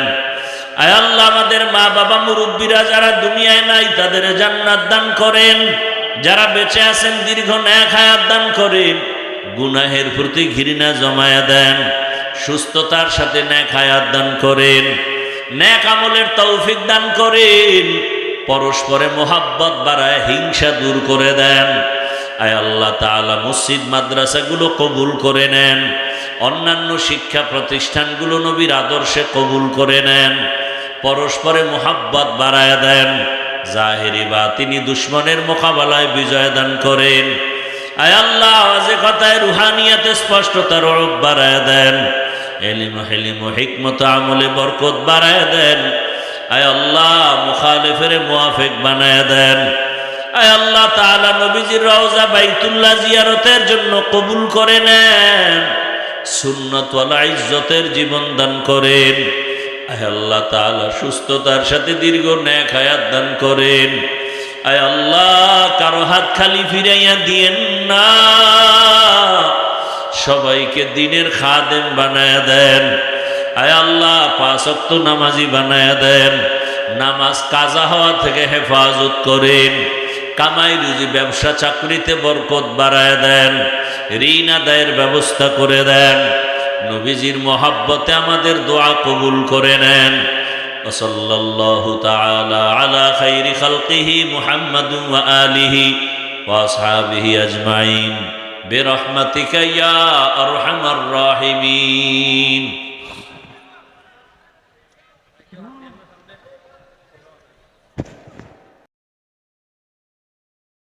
আয় আল্লাহ আমাদের মা বাবা মুরব্বীরা যারা দুনিয়ায় নাই তাদের জান্নাত দান করেন যারা বেঁচে আছেন দীর্ঘ নেক হায়াত দান করেন গুনাহের প্রতি ঘৃণা জমায়া দেন সুস্থতার সাথে নেক হায়াত দান করেন নেক আমলের তৌফিক দান করেন পরস্পরে মোহাব্বত বাড়ায় হিংসা দূর করে দেন আয় আল্লাহ তাআলা মসজিদ মাদ্রাসাগুলো কবুল করে নেন অন্যান্য শিক্ষা প্রতিষ্ঠানগুলো নবীর আদর্শে কবুল করে নেন পরস্পরে মোহাব্বত বাড়ায় দেন জাহেরি বাতিনি দুশ্মনের মোকাবেলায় বিজয় দান করেন আয় আল্লাহ আওয়াজে কথায় রুহানিয়াতে স্পষ্টতার রূপ বাড়ায় দেন ইলম হিলম হিকমত আমলে বরকত বাড়ায় দেন আয় আল্লাহ মুখালিফের মুওয়াফিক বানায় দেন আয় আল্লাহ তাআলা নবীজির রওজা বাইতুল্লাহ জিয়ারতের জন্য কবুল করে নেন সুন্নাত ওয়াল ইজ্জতের জীবন দান করেন আয় আল্লাহ তাআলা সুস্থতার সাথে দীর্ঘ নেক হায়াত দান করেন আয় আল্লাহ কারো হাত খালি ফিরাইয়া দিয়েন না সবাইকে দ্বীনের খাদেম বানায়া দেন আয় আল্লাহ পাঁচ ওয়াক্ত নামাজি বানায়া দেন নামাজ কাজা হওয়া থেকে হেফাজত করেন কামাই রুজি ব্যবসা চাকরিতে বরকত বাড়ায় দেন ঋণ আদায়ের ব্যবস্থা করে দেন নবীজির মহব্বতে আমাদের দোয়া কবুল করে নেন ওয়াসাল্লাল্লাহু তাআলা আলা খাইরি খালকিহি মুহাম্মাদুন ওয়া আলিহি ওয়া আসহাবিহি আজমাইন বিরহমাতিকা ইয়া আরহামার রাহিমিন।